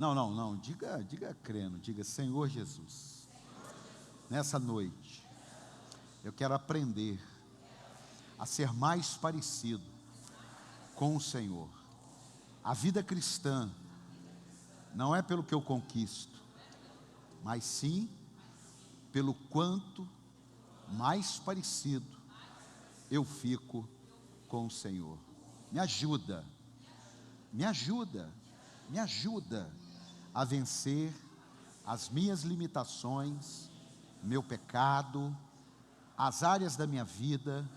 Não, não, não. Diga crendo. Diga, Senhor Jesus, nessa noite, eu quero aprender a ser mais parecido com o Senhor. A vida cristã não é pelo que eu conquisto, mas sim pelo quanto mais parecido eu fico com o Senhor. Me ajuda, me ajuda, me ajuda a vencer as minhas limitações, meu pecado, as áreas da minha vida,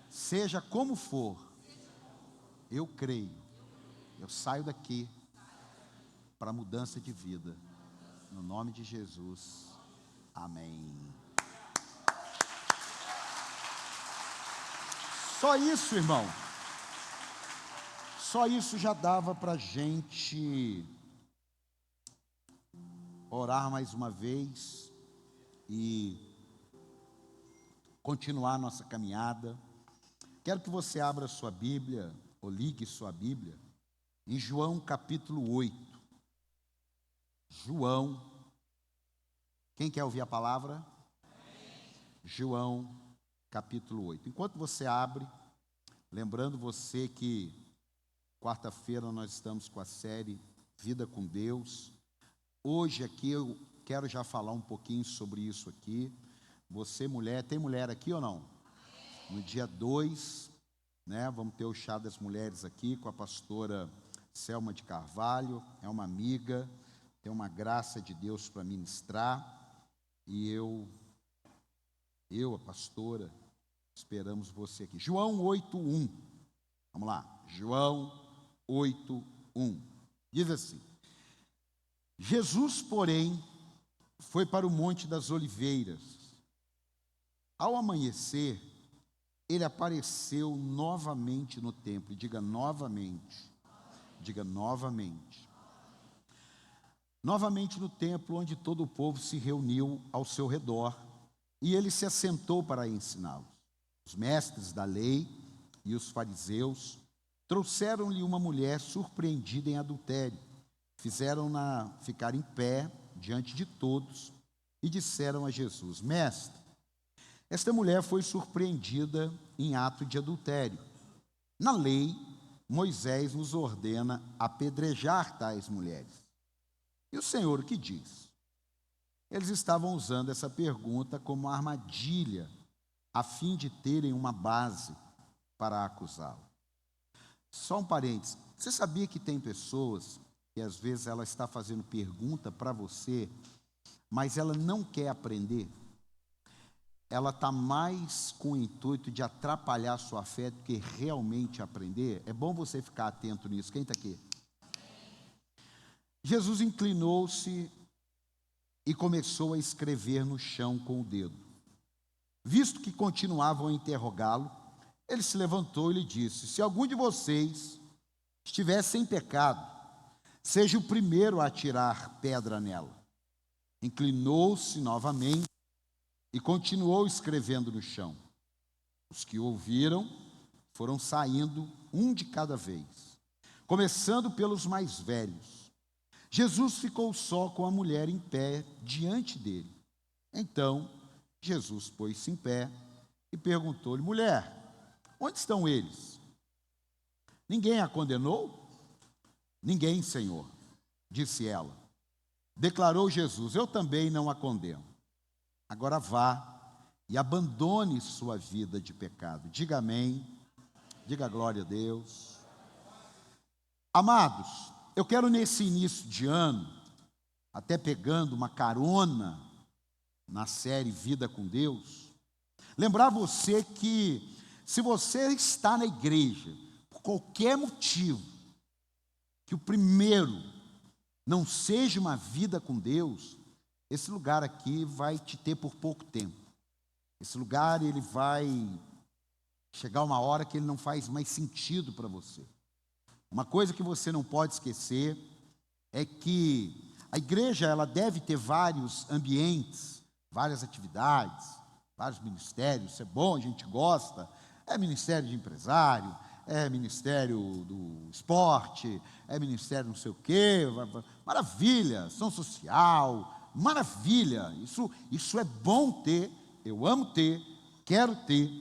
seja como for. Eu creio, eu saio daqui para mudança de vida, no nome de Jesus, amém. Só isso, irmão, só isso já dava para a gente orar mais uma vez e continuar nossa caminhada. Quero que você abra sua Bíblia, ou ligue sua Bíblia, em João capítulo 8. João, quem quer ouvir a palavra? Amém. João capítulo 8. Enquanto você abre, lembrando você que quarta-feira nós estamos com a série Vida com Deus. Hoje aqui eu quero já falar um pouquinho sobre isso aqui. Você mulher, tem mulher aqui ou não? No dia 2, né, vamos ter o chá das mulheres aqui com a pastora Selma de Carvalho. É uma amiga, tem uma graça de Deus para ministrar. E eu, a pastora, esperamos você aqui. João 8:1. Vamos lá. João 8:1. Diz assim: Jesus, porém, foi para o Monte das Oliveiras. Ao amanhecer, ele apareceu novamente no templo. Diga novamente. Diga novamente. Novamente no templo, onde todo o povo se reuniu ao seu redor, e ele se assentou para ensiná-los. Os mestres da lei e os fariseus trouxeram-lhe uma mulher surpreendida em adultério. Fizeram-na ficar em pé diante de todos e disseram a Jesus: Mestre, esta mulher foi surpreendida em ato de adultério. Na lei, Moisés nos ordena apedrejar tais mulheres. E o Senhor o que diz? Eles estavam usando essa pergunta como armadilha, a fim de terem uma base para acusá-lo. Só um parênteses. Você sabia que tem pessoas que às vezes ela está fazendo pergunta para você, mas ela não quer aprender? Ela está mais com o intuito de atrapalhar a sua fé do que realmente aprender? É bom você ficar atento nisso. Quem está aqui? Jesus inclinou-se e começou a escrever no chão com o dedo. Visto que continuavam a interrogá-lo, ele se levantou e lhe disse: Se algum de vocês estiver sem pecado, seja o primeiro a atirar pedra nela. Inclinou-se novamente e continuou escrevendo no chão. Os que ouviram foram saindo, um de cada vez, começando pelos mais velhos. Jesus ficou só com a mulher em pé diante dele. Então, Jesus pôs-se em pé e perguntou-lhe: Mulher, onde estão eles? Ninguém a condenou? Ninguém, Senhor, disse ela. Declarou Jesus: Eu também não a condeno. Agora vá e abandone sua vida de pecado. Diga amém. Diga glória a Deus. Amados, eu quero nesse início de ano, até pegando uma carona na série Vida com Deus, lembrar você que se você está na igreja, por qualquer motivo, que o primeiro não seja uma vida com Deus, esse lugar aqui vai te ter por pouco tempo. Esse lugar, ele vai chegar uma hora que ele não faz mais sentido para você. Uma coisa que você não pode esquecer é que a igreja, ela deve ter vários ambientes, várias atividades, vários ministérios. Isso é bom, a gente gosta. É ministério de empresário, é ministério do esporte, é ministério não sei o quê, maravilha, ação social, maravilha, isso é bom ter, eu amo ter, quero ter,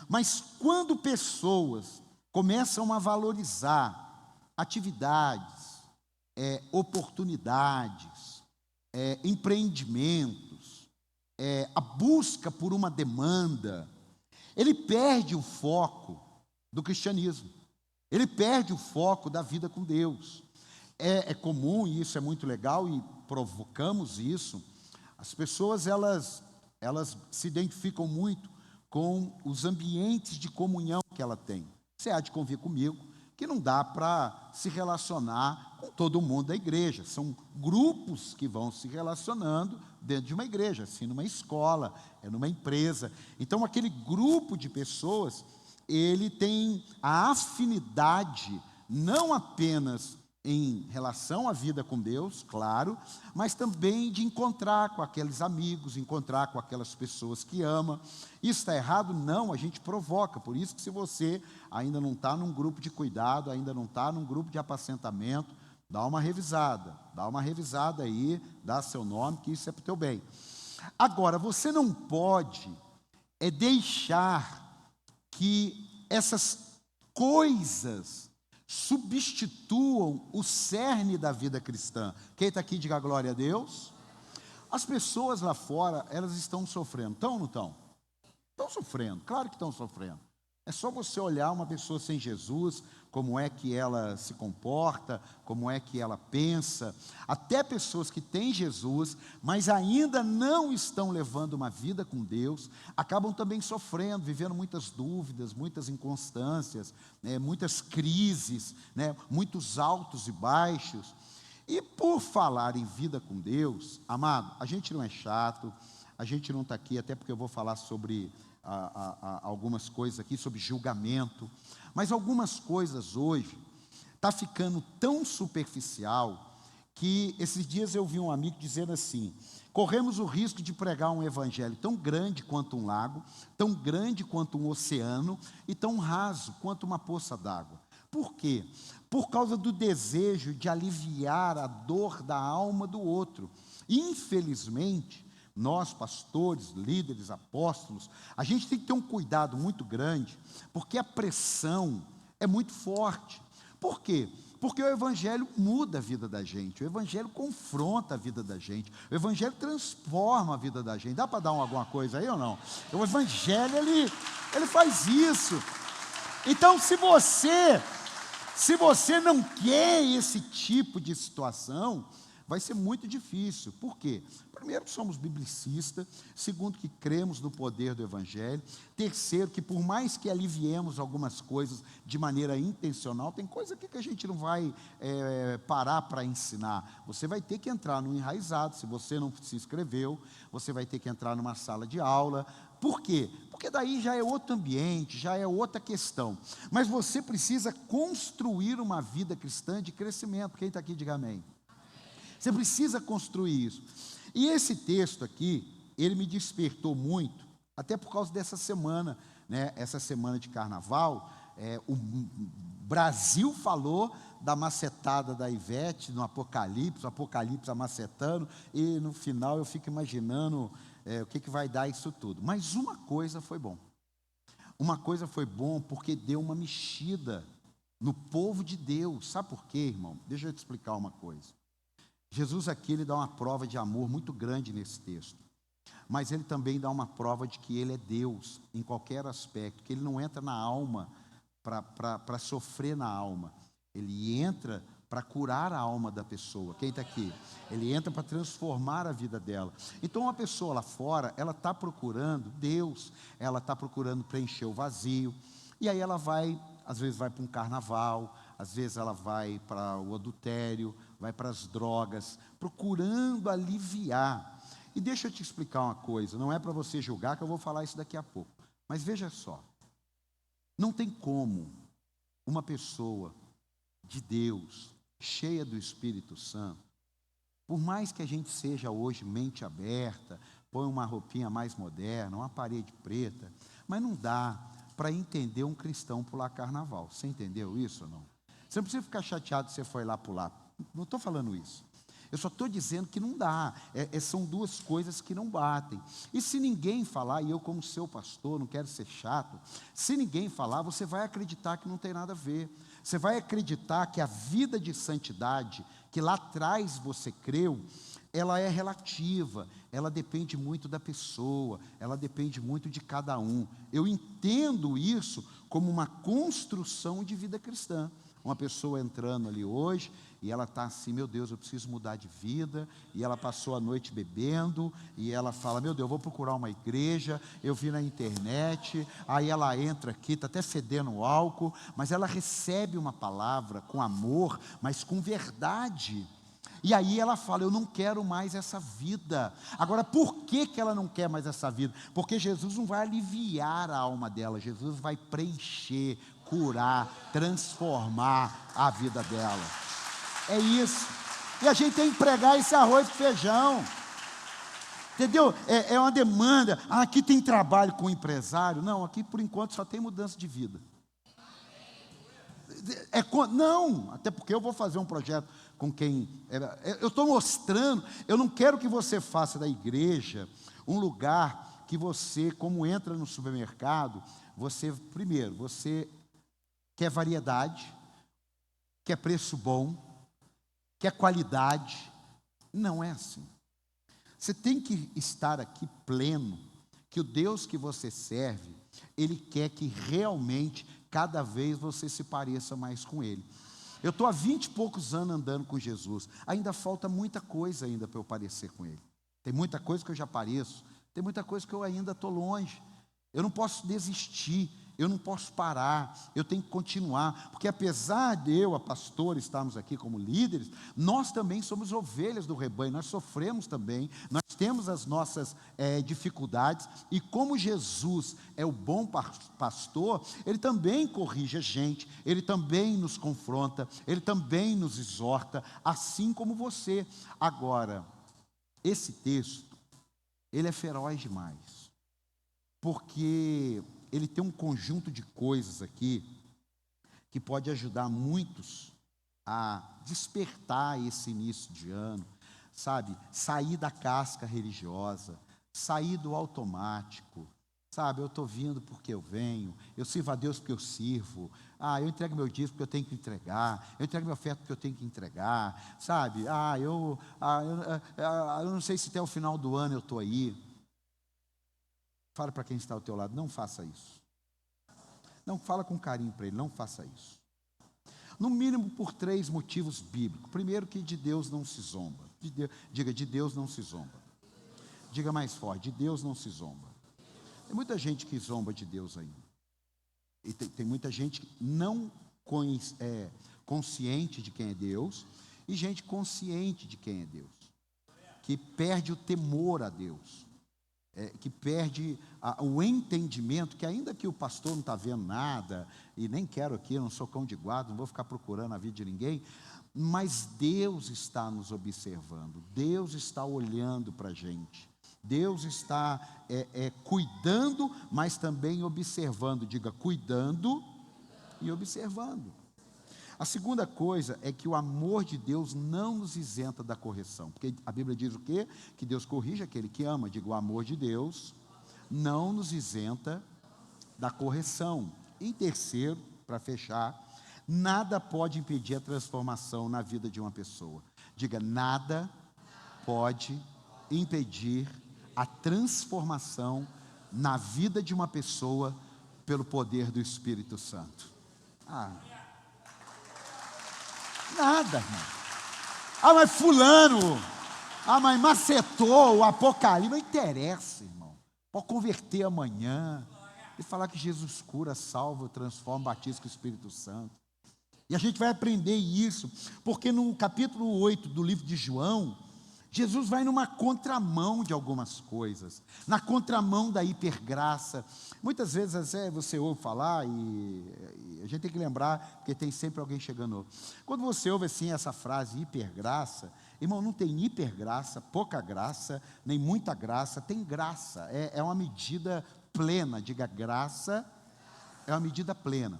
mas quando pessoas começam a valorizar atividades, oportunidades, empreendimentos, a busca por uma demanda, ele perde o foco do cristianismo, ele perde o foco da vida com Deus. É comum, e isso é muito legal, e provocamos isso, as pessoas elas se identificam muito com os ambientes de comunhão que ela tem. Você há de convir comigo que não dá para se relacionar com todo mundo da igreja. São grupos que vão se relacionando dentro de uma igreja, assim, numa escola, numa empresa. Então, aquele grupo de pessoas, ele tem a afinidade, não apenas em relação à vida com Deus, claro, mas também de encontrar com aqueles amigos, encontrar com aquelas pessoas que ama. Isso está errado? Não, a gente provoca. Por isso que se você ainda não está num grupo de cuidado, ainda não está num grupo de apacentamento, dá uma revisada aí, dá seu nome, que isso é para o teu bem. Agora, você não pode deixar que essas coisas substituam o cerne da vida cristã. Quem está aqui, diga glória a Deus. As pessoas lá fora, elas estão sofrendo. Estão ou não estão? Estão sofrendo, claro que estão sofrendo. É só você olhar uma pessoa sem Jesus, como é que ela se comporta, como é que ela pensa. Até pessoas que têm Jesus, mas ainda não estão levando uma vida com Deus, acabam também sofrendo, vivendo muitas dúvidas, muitas inconstâncias, muitas crises, muitos altos e baixos. E por falar em vida com Deus, amado, a gente não é chato, a gente não está aqui, até porque eu vou falar sobre algumas coisas aqui, sobre julgamento, mas algumas coisas hoje está ficando tão superficial que esses dias eu vi um amigo dizendo assim: corremos o risco de pregar um evangelho tão grande quanto um lago, tão grande quanto um oceano e tão raso quanto uma poça d'água. Por quê? Por causa do desejo de aliviar a dor da alma do outro. Infelizmente, nós, pastores, líderes, apóstolos, a gente tem que ter um cuidado muito grande, porque a pressão é muito forte. Por quê? Porque o Evangelho muda a vida da gente, o Evangelho confronta a vida da gente, o Evangelho transforma a vida da gente. Dá para dar alguma coisa aí ou não? O Evangelho, ele faz isso. Então, se você não quer esse tipo de situação, vai ser muito difícil. Por quê? Primeiro, somos biblicistas. Segundo, que cremos no poder do Evangelho. Terceiro, que por mais que aliviemos algumas coisas de maneira intencional, tem coisa aqui que a gente não vai parar para ensinar. Você vai ter que entrar no enraizado. Se você não se inscreveu, você vai ter que entrar numa sala de aula. Por quê? Porque daí já é outro ambiente, já é outra questão. Mas você precisa construir uma vida cristã de crescimento. Quem está aqui, diga amém. Você precisa construir isso. E esse texto aqui, ele me despertou muito, até por causa dessa semana, essa semana de carnaval. O Brasil falou da macetada da Ivete no Apocalipse, o Apocalipse amacetando, e no final eu fico imaginando o que vai dar isso tudo. Mas uma coisa foi bom. Uma coisa foi bom porque deu uma mexida no povo de Deus. Sabe por quê, irmão? Deixa eu te explicar uma coisa. Jesus aqui, ele dá uma prova de amor muito grande nesse texto, mas ele também dá uma prova de que ele é Deus em qualquer aspecto, que ele não entra na alma para sofrer na alma, ele entra para curar a alma da pessoa. Quem está aqui? Ele entra para transformar a vida dela. Então, uma pessoa lá fora, ela está procurando Deus, ela está procurando preencher o vazio, e aí ela vai, às vezes vai para um carnaval, às vezes ela vai para o adultério, vai para as drogas, procurando aliviar. E deixa eu te explicar uma coisa, não é para você julgar, que eu vou falar isso daqui a pouco, mas veja só, não tem como uma pessoa de Deus, cheia do Espírito Santo, por mais que a gente seja hoje mente aberta, põe uma roupinha mais moderna, uma parede preta, mas não dá para entender um cristão pular carnaval. Você entendeu isso ou não? Você não precisa ficar chateado se você foi lá pular. Não estou falando isso. Eu só estou dizendo que não dá. São duas coisas que não batem. E se ninguém falar, e eu como seu pastor, não quero ser chato, se ninguém falar, você vai acreditar que não tem nada a ver. Você vai acreditar que a vida de santidade, que lá atrás você creu, ela é relativa, ela depende muito da pessoa, ela depende muito de cada um. Eu entendo isso como uma construção de vida cristã. Uma pessoa entrando ali hoje, e ela está assim, meu Deus, eu preciso mudar de vida, e ela passou a noite bebendo, e ela fala, meu Deus, eu vou procurar uma igreja, eu vi na internet, aí ela entra aqui, está até fedendo álcool, mas ela recebe uma palavra com amor, mas com verdade. E aí ela fala, eu não quero mais essa vida. Agora, por que ela não quer mais essa vida? Porque Jesus não vai aliviar a alma dela, Jesus vai preencher, curar, transformar a vida dela. É isso. E a gente tem que pregar esse arroz e feijão. Entendeu? É uma demanda. Aqui tem trabalho com o empresário. Não, aqui por enquanto só tem mudança de vida. Não, até porque eu vou fazer um projeto com quem... Eu estou mostrando, eu não quero que você faça da igreja um lugar que você, como entra no supermercado, primeiro, você quer variedade, quer preço bom, quer qualidade. Não é assim. Você tem que estar aqui pleno, que o Deus que você serve, Ele quer que realmente, cada vez você se pareça mais com Ele. Eu estou há 20 e poucos anos andando com Jesus, ainda falta muita coisa ainda para eu parecer com Ele. Tem muita coisa que eu já pareço, tem muita coisa que eu ainda estou longe. Eu não posso desistir, eu não posso parar, eu tenho que continuar, porque apesar de eu, a pastora, estarmos aqui como líderes, nós também somos ovelhas do rebanho, nós sofremos também, nós temos as nossas dificuldades, e como Jesus é o bom pastor, Ele também corrige a gente, Ele também nos confronta, Ele também nos exorta, assim como você. Agora, esse texto, ele é feroz demais, porque ele tem um conjunto de coisas aqui que pode ajudar muitos a despertar esse início de ano, sabe? Sair da casca religiosa, sair do automático, sabe? Eu estou vindo porque eu venho, eu sirvo a Deus porque eu sirvo, eu entrego meu dízimo porque eu tenho que entregar, eu entrego minha oferta porque eu tenho que entregar, sabe? Eu não sei se até o final do ano eu estou aí. Fala para quem está ao teu lado, não faça isso. Não, fala com carinho para ele, não faça isso. No mínimo por 3 motivos bíblicos. Primeiro, que de Deus não se zomba. Diga, de Deus não se zomba. Diga mais forte, de Deus não se zomba. Tem muita gente que zomba de Deus ainda. E tem muita gente não consciente de quem é Deus, e gente consciente de quem é Deus, que perde o temor a Deus. Que perde o entendimento, que ainda que o pastor não está vendo nada, e nem quero aqui, não sou cão de guarda, não vou ficar procurando a vida de ninguém, mas Deus está nos observando, Deus está olhando para a gente, Deus está cuidando, mas também observando. Diga, cuidando e observando. A segunda coisa é que o amor de Deus não nos isenta da correção, porque a Bíblia diz o quê? Que Deus corrige aquele que ama. Digo, o amor de Deus não nos isenta da correção. E terceiro, para fechar, nada pode impedir a transformação na vida de uma pessoa. Diga, nada pode impedir a transformação na vida de uma pessoa pelo poder do Espírito Santo. Nada, irmão. Mas fulano, mas macetou o Apocalipse. Não interessa, irmão. Pode converter amanhã e falar que Jesus cura, salva, transforma, batiza com o Espírito Santo. E a gente vai aprender isso, porque no capítulo 8 do livro de João, Jesus vai numa contramão de algumas coisas, na contramão da hipergraça. Muitas vezes você ouve falar, e a gente tem que lembrar, porque tem sempre alguém chegando. Quando você ouve assim essa frase, hipergraça, irmão, não tem hipergraça, pouca graça, nem muita graça, tem graça, é uma medida plena. Diga, graça é uma medida plena.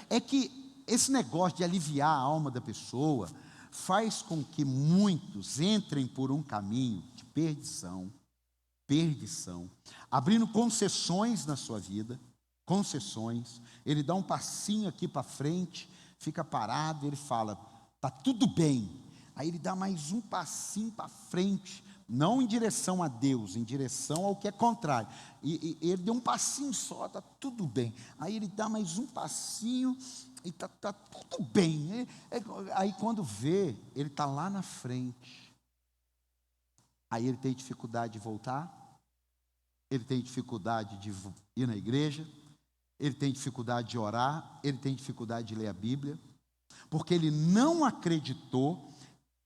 É que esse negócio de aliviar a alma da pessoa faz com que muitos entrem por um caminho de perdição, abrindo concessões na sua vida, concessões. Ele dá um passinho aqui para frente, fica parado, ele fala, tá tudo bem. Aí ele dá mais um passinho para frente, não em direção a Deus, em direção ao que é contrário. E ele deu um passinho só, tá tudo bem. Aí ele dá mais um passinho e tá tudo bem. Aí quando vê, ele está lá na frente. Aí ele tem dificuldade de voltar, ele tem dificuldade de ir na igreja, ele tem dificuldade de orar, ele tem dificuldade de ler a Bíblia, porque ele não acreditou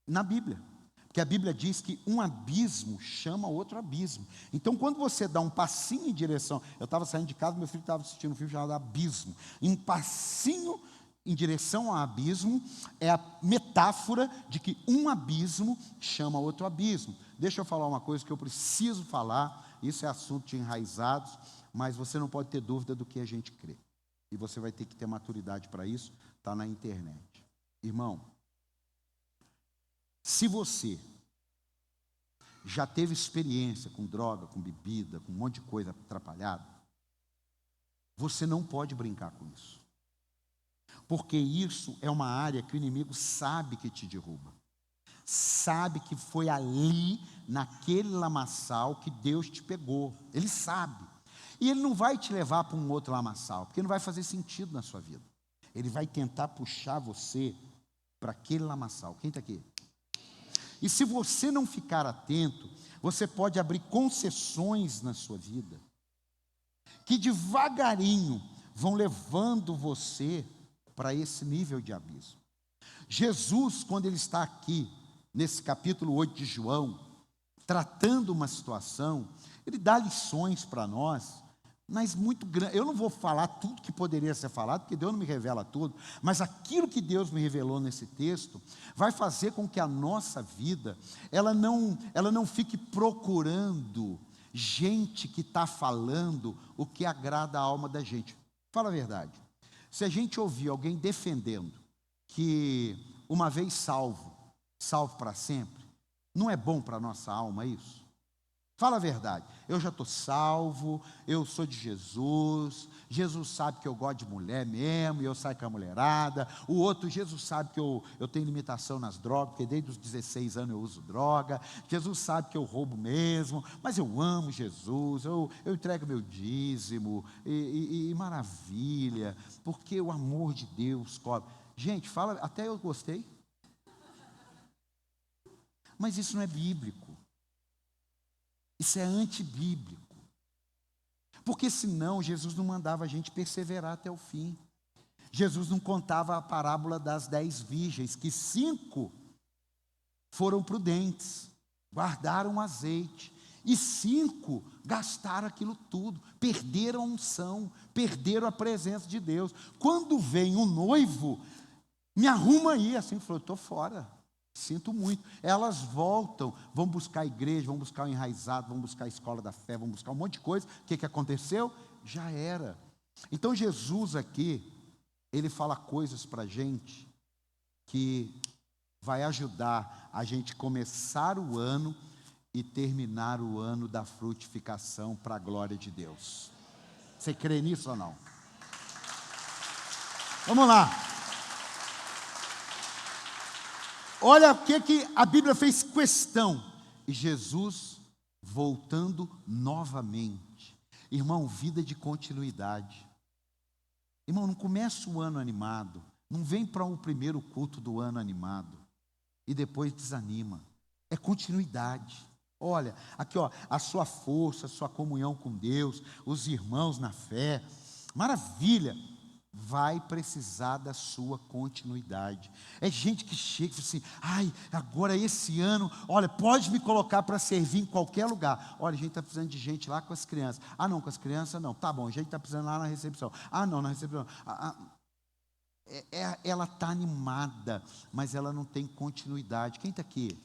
na Bíblia. Porque a Bíblia diz que um abismo chama outro abismo. Então, quando você dá um passinho em direção... Eu estava saindo de casa, meu filho estava assistindo um filme chamado Abismo. Um passinho em direção ao abismo é a metáfora de que um abismo chama outro abismo. Deixa eu falar uma coisa que eu preciso falar. Isso é assunto de enraizados, mas você não pode ter dúvida do que a gente crê. E você vai ter que ter maturidade para isso. Está na internet. Irmão, se você já teve experiência com droga, com bebida, com um monte de coisa atrapalhada, você não pode brincar com isso. Porque isso é uma área que o inimigo sabe que te derruba. Sabe que foi ali, naquele lamaçal, que Deus te pegou. Ele sabe. E ele não vai te levar para um outro lamaçal, porque não vai fazer sentido na sua vida. Ele vai tentar puxar você para aquele lamaçal. Quem está aqui? E se você não ficar atento, você pode abrir concessões na sua vida, que devagarinho vão levando você para esse nível de abismo. Jesus, quando ele está aqui, nesse capítulo 8 de João, tratando uma situação, ele dá lições para nós, mas muito grande. Eu não vou falar tudo que poderia ser falado, porque Deus não me revela tudo, mas aquilo que Deus me revelou nesse texto vai fazer com que a nossa vida ela não fique procurando gente que está falando o que agrada a alma da gente. Fala a verdade. Se a gente ouvir alguém defendendo que uma vez salvo para sempre, não é bom para a nossa alma isso? Fala a verdade, eu já estou salvo, eu sou de Jesus, Jesus sabe que eu gosto de mulher mesmo, e eu saio com a mulherada, o outro, Jesus sabe que eu tenho limitação nas drogas, porque desde os 16 anos eu uso droga, Jesus sabe que eu roubo mesmo, mas eu amo Jesus, eu entrego meu dízimo, e maravilha, porque o amor de Deus cobre. Gente, fala, até eu gostei, mas isso não é bíblico. Isso é antibíblico. Porque senão Jesus não mandava a gente perseverar até o fim. Jesus não contava a parábola das 10 virgens, que 5 foram prudentes, guardaram o azeite, e 5 gastaram aquilo tudo, perderam a unção, perderam a presença de Deus. Quando vem o noivo, me arruma aí, assim, falou, estou fora. Sinto muito. Elas voltam, vão buscar a igreja, vão buscar o enraizado, vão buscar a escola da fé, vão buscar um monte de coisa. O que aconteceu? Já era. Então Jesus aqui, ele fala coisas para a gente que vai ajudar a gente começar o ano e terminar o ano da frutificação para a glória de Deus. Você crê nisso ou não? Vamos lá. Olha o que a Bíblia fez questão. E Jesus voltando novamente. Irmão, vida de continuidade. Irmão, não começa o ano animado. Não vem para o primeiro culto do ano animado. E depois desanima. É continuidade. Olha, aqui ó, a sua força, a sua comunhão com Deus, os irmãos na fé. Maravilha. Vai precisar da sua continuidade. É gente que chega e fala assim, ai, agora esse ano, olha, pode me colocar para servir em qualquer lugar. Olha, a gente está precisando de gente lá com as crianças. Ah, não, com as crianças não. Tá bom, a gente está precisando lá na recepção. Ah, não, na recepção. Ela está animada, mas ela não tem continuidade. Quem está aqui?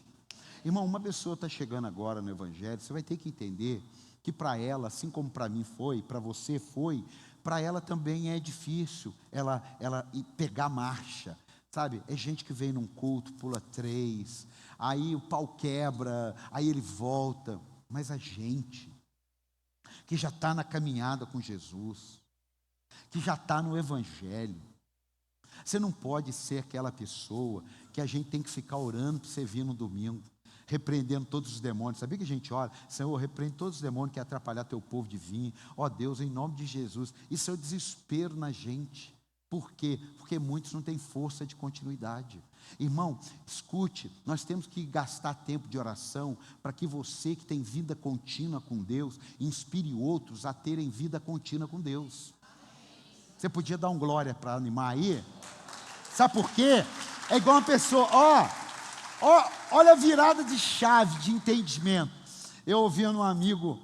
Irmão, uma pessoa está chegando agora no Evangelho, você vai ter que entender que para ela, assim como para mim foi, para você foi, para ela também é difícil, ela pegar marcha, sabe? É gente que vem num culto, pula 3, aí o pau quebra, aí ele volta. Mas a gente que já está na caminhada com Jesus, que já está no Evangelho, você não pode ser aquela pessoa que a gente tem que ficar orando para você vir no domingo, repreendendo todos os demônios. Sabia que a gente ora? Senhor, repreende todos os demônios que atrapalhar teu povo de vir. Ó Deus, em nome de Jesus. Isso é o desespero na gente. Por quê? Porque muitos não têm força de continuidade. Irmão, escute, nós temos que gastar tempo de oração para que você que tem vida contínua com Deus, inspire outros a terem vida contínua com Deus. Você podia dar um glória para animar aí? Sabe por quê? É igual uma pessoa, olha a virada de chave de entendimento. Eu ouvindo um amigo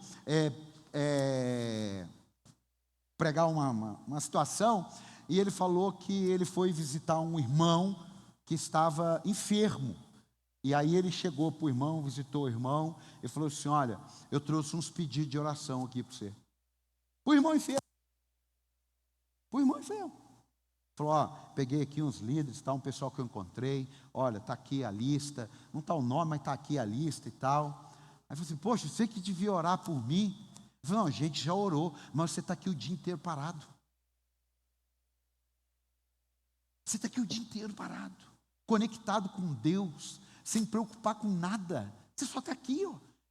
pregar uma situação, e ele falou que ele foi visitar um irmão que estava enfermo. E aí ele chegou para o irmão, visitou o irmão, e falou assim: olha, eu trouxe uns pedidos de oração aqui para você. O irmão enfermo. Falou: peguei aqui uns líderes, um pessoal que eu encontrei, olha, está aqui a lista, não está o nome, mas está aqui a lista e tal. Aí falou assim: poxa, você que devia orar por mim. Eu falei: não, a gente já orou, mas você está aqui o dia inteiro parado. Você está aqui o dia inteiro parado, conectado com Deus, sem preocupar com nada. Você só está aqui,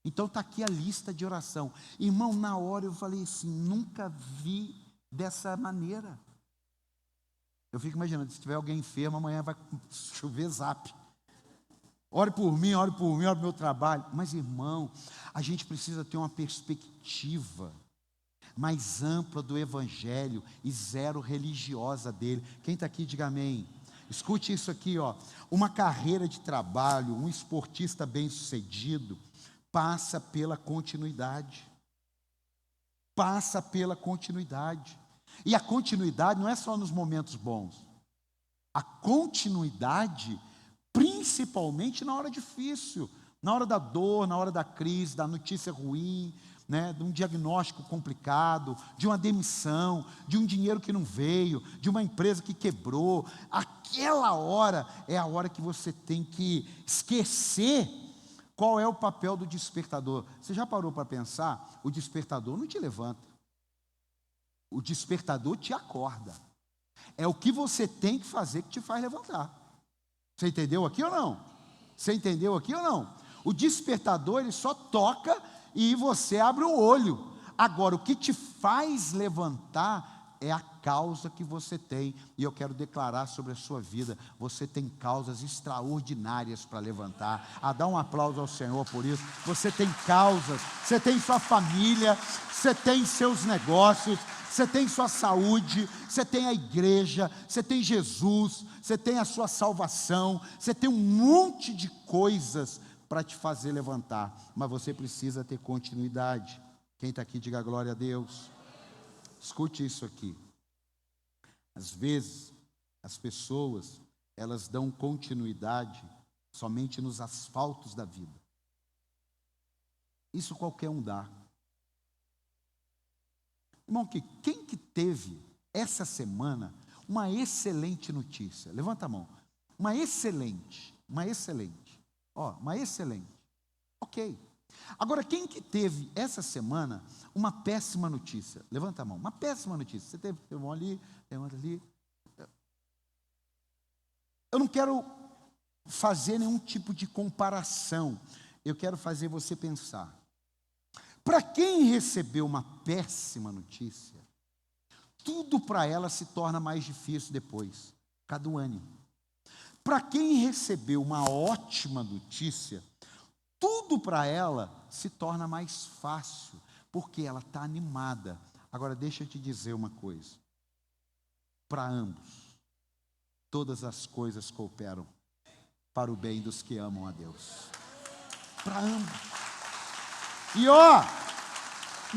Então está aqui a lista de oração. Irmão, na hora eu falei assim: nunca vi dessa maneira. Eu fico imaginando, se tiver alguém enfermo, amanhã vai chover zap. Ore por mim, ore para o meu trabalho. Mas, irmão, a gente precisa ter uma perspectiva mais ampla do Evangelho e zero religiosa dele. Quem está aqui, diga amém. Escute isso aqui, uma carreira de trabalho, um esportista bem-sucedido, passa pela continuidade. Passa pela continuidade. E a continuidade não é só nos momentos bons. A continuidade, principalmente na hora difícil, na hora da dor, na hora da crise, da notícia ruim, de um diagnóstico complicado, de uma demissão, de um dinheiro que não veio, de uma empresa que quebrou. Aquela hora é a hora que você tem que esquecer qual é o papel do despertador. Você já parou para pensar? O despertador não te levanta. O despertador te acorda. É o que você tem que fazer que te faz levantar. Você entendeu aqui ou não? Você entendeu aqui ou não? O despertador, ele só toca e você abre o olho. Agora, o que te faz levantar é a causa que você tem. E eu quero declarar sobre a sua vida: você tem causas extraordinárias para levantar. Dá um aplauso ao Senhor por isso. Você tem causas, você tem sua família, você tem seus negócios, você tem sua saúde, você tem a igreja, você tem Jesus, você tem a sua salvação, você tem um monte de coisas para te fazer levantar, mas você precisa ter continuidade. Quem está aqui, diga glória a Deus. Escute isso aqui. Às vezes, as pessoas, elas dão continuidade somente nos asfaltos da vida. Isso qualquer um dá. Irmão, quem que teve essa semana uma excelente notícia? Levanta a mão. Uma excelente. Ok. Agora, quem que teve essa semana uma péssima notícia? Levanta a mão. Uma péssima notícia. Você teve uma ali, tem outra ali. Eu não quero fazer nenhum tipo de comparação. Eu quero fazer você pensar. Para quem recebeu uma péssima notícia, tudo para ela se torna mais difícil depois. Cadê o ânimo? Para quem recebeu uma ótima notícia, tudo para ela se torna mais fácil, porque ela está animada. Agora deixa eu te dizer uma coisa. Para ambos, todas as coisas cooperam para o bem dos que amam a Deus. Para ambos. E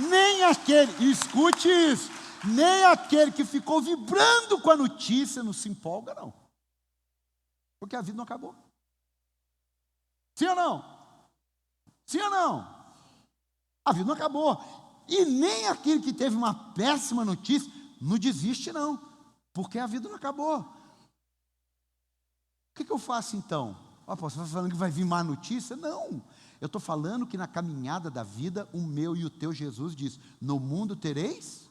nem aquele, escute isso, nem aquele que ficou vibrando com a notícia não se empolga, não. Porque a vida não acabou. Sim ou não? Sim ou não? A vida não acabou. E nem aquele que teve uma péssima notícia Não desiste não, porque a vida não acabou. O que eu faço então? Você está falando que vai vir má notícia? Não, eu estou falando que na caminhada da vida, o meu e o teu Jesus diz, no mundo tereis,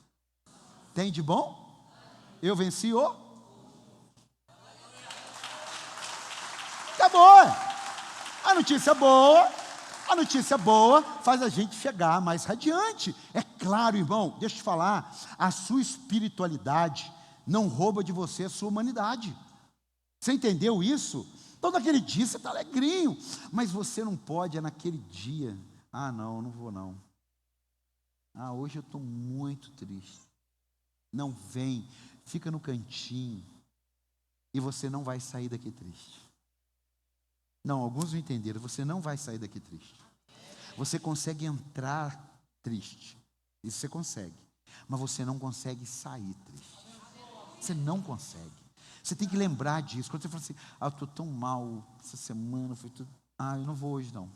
tem de bom? Eu venci o? Acabou. A notícia boa faz a gente chegar mais radiante. É claro, irmão, deixa eu te falar, a sua espiritualidade não rouba de você a sua humanidade. Você entendeu isso? Então naquele dia você está alegrinho, mas você não pode, naquele dia, não, eu não vou não. Hoje eu estou muito triste. Não vem, fica no cantinho, e você não vai sair daqui triste. Não, alguns não entenderam, você não vai sair daqui triste. Você consegue entrar triste, isso você consegue, mas você não consegue sair triste. Você não consegue. Você tem que lembrar disso. Quando você fala assim, eu estou tão mal, essa semana foi tudo. Eu não vou hoje não.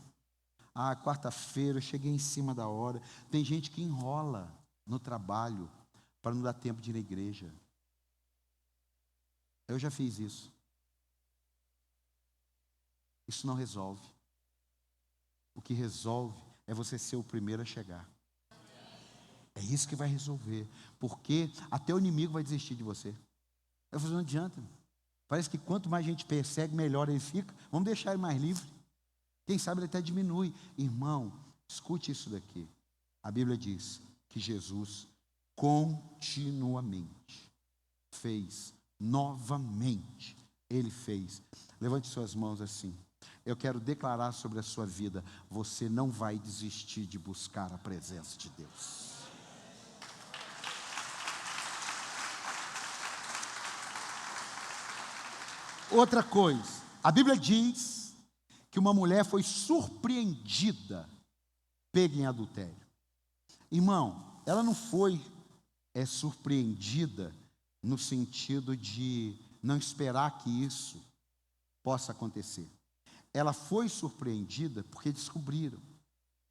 Quarta-feira eu cheguei em cima da hora. Tem gente que enrola no trabalho para não dar tempo de ir na igreja. Eu já fiz isso. Isso não resolve. O que resolve é você ser o primeiro a chegar. É isso que vai resolver. Porque até o inimigo vai desistir de você. Eu falei, não adianta. Parece que quanto mais a gente persegue, melhor ele fica. Vamos deixar ele mais livre. Quem sabe ele até diminui. Irmão, escute isso daqui. A Bíblia diz que Jesus continuamente fez, novamente, ele fez. Levante suas mãos assim. Eu quero declarar sobre a sua vida, você não vai desistir de buscar a presença de Deus. Outra coisa, a Bíblia diz que uma mulher foi surpreendida, pega em adultério. Irmão, ela não foi surpreendida no sentido de não esperar que isso possa acontecer. Ela foi surpreendida porque descobriram.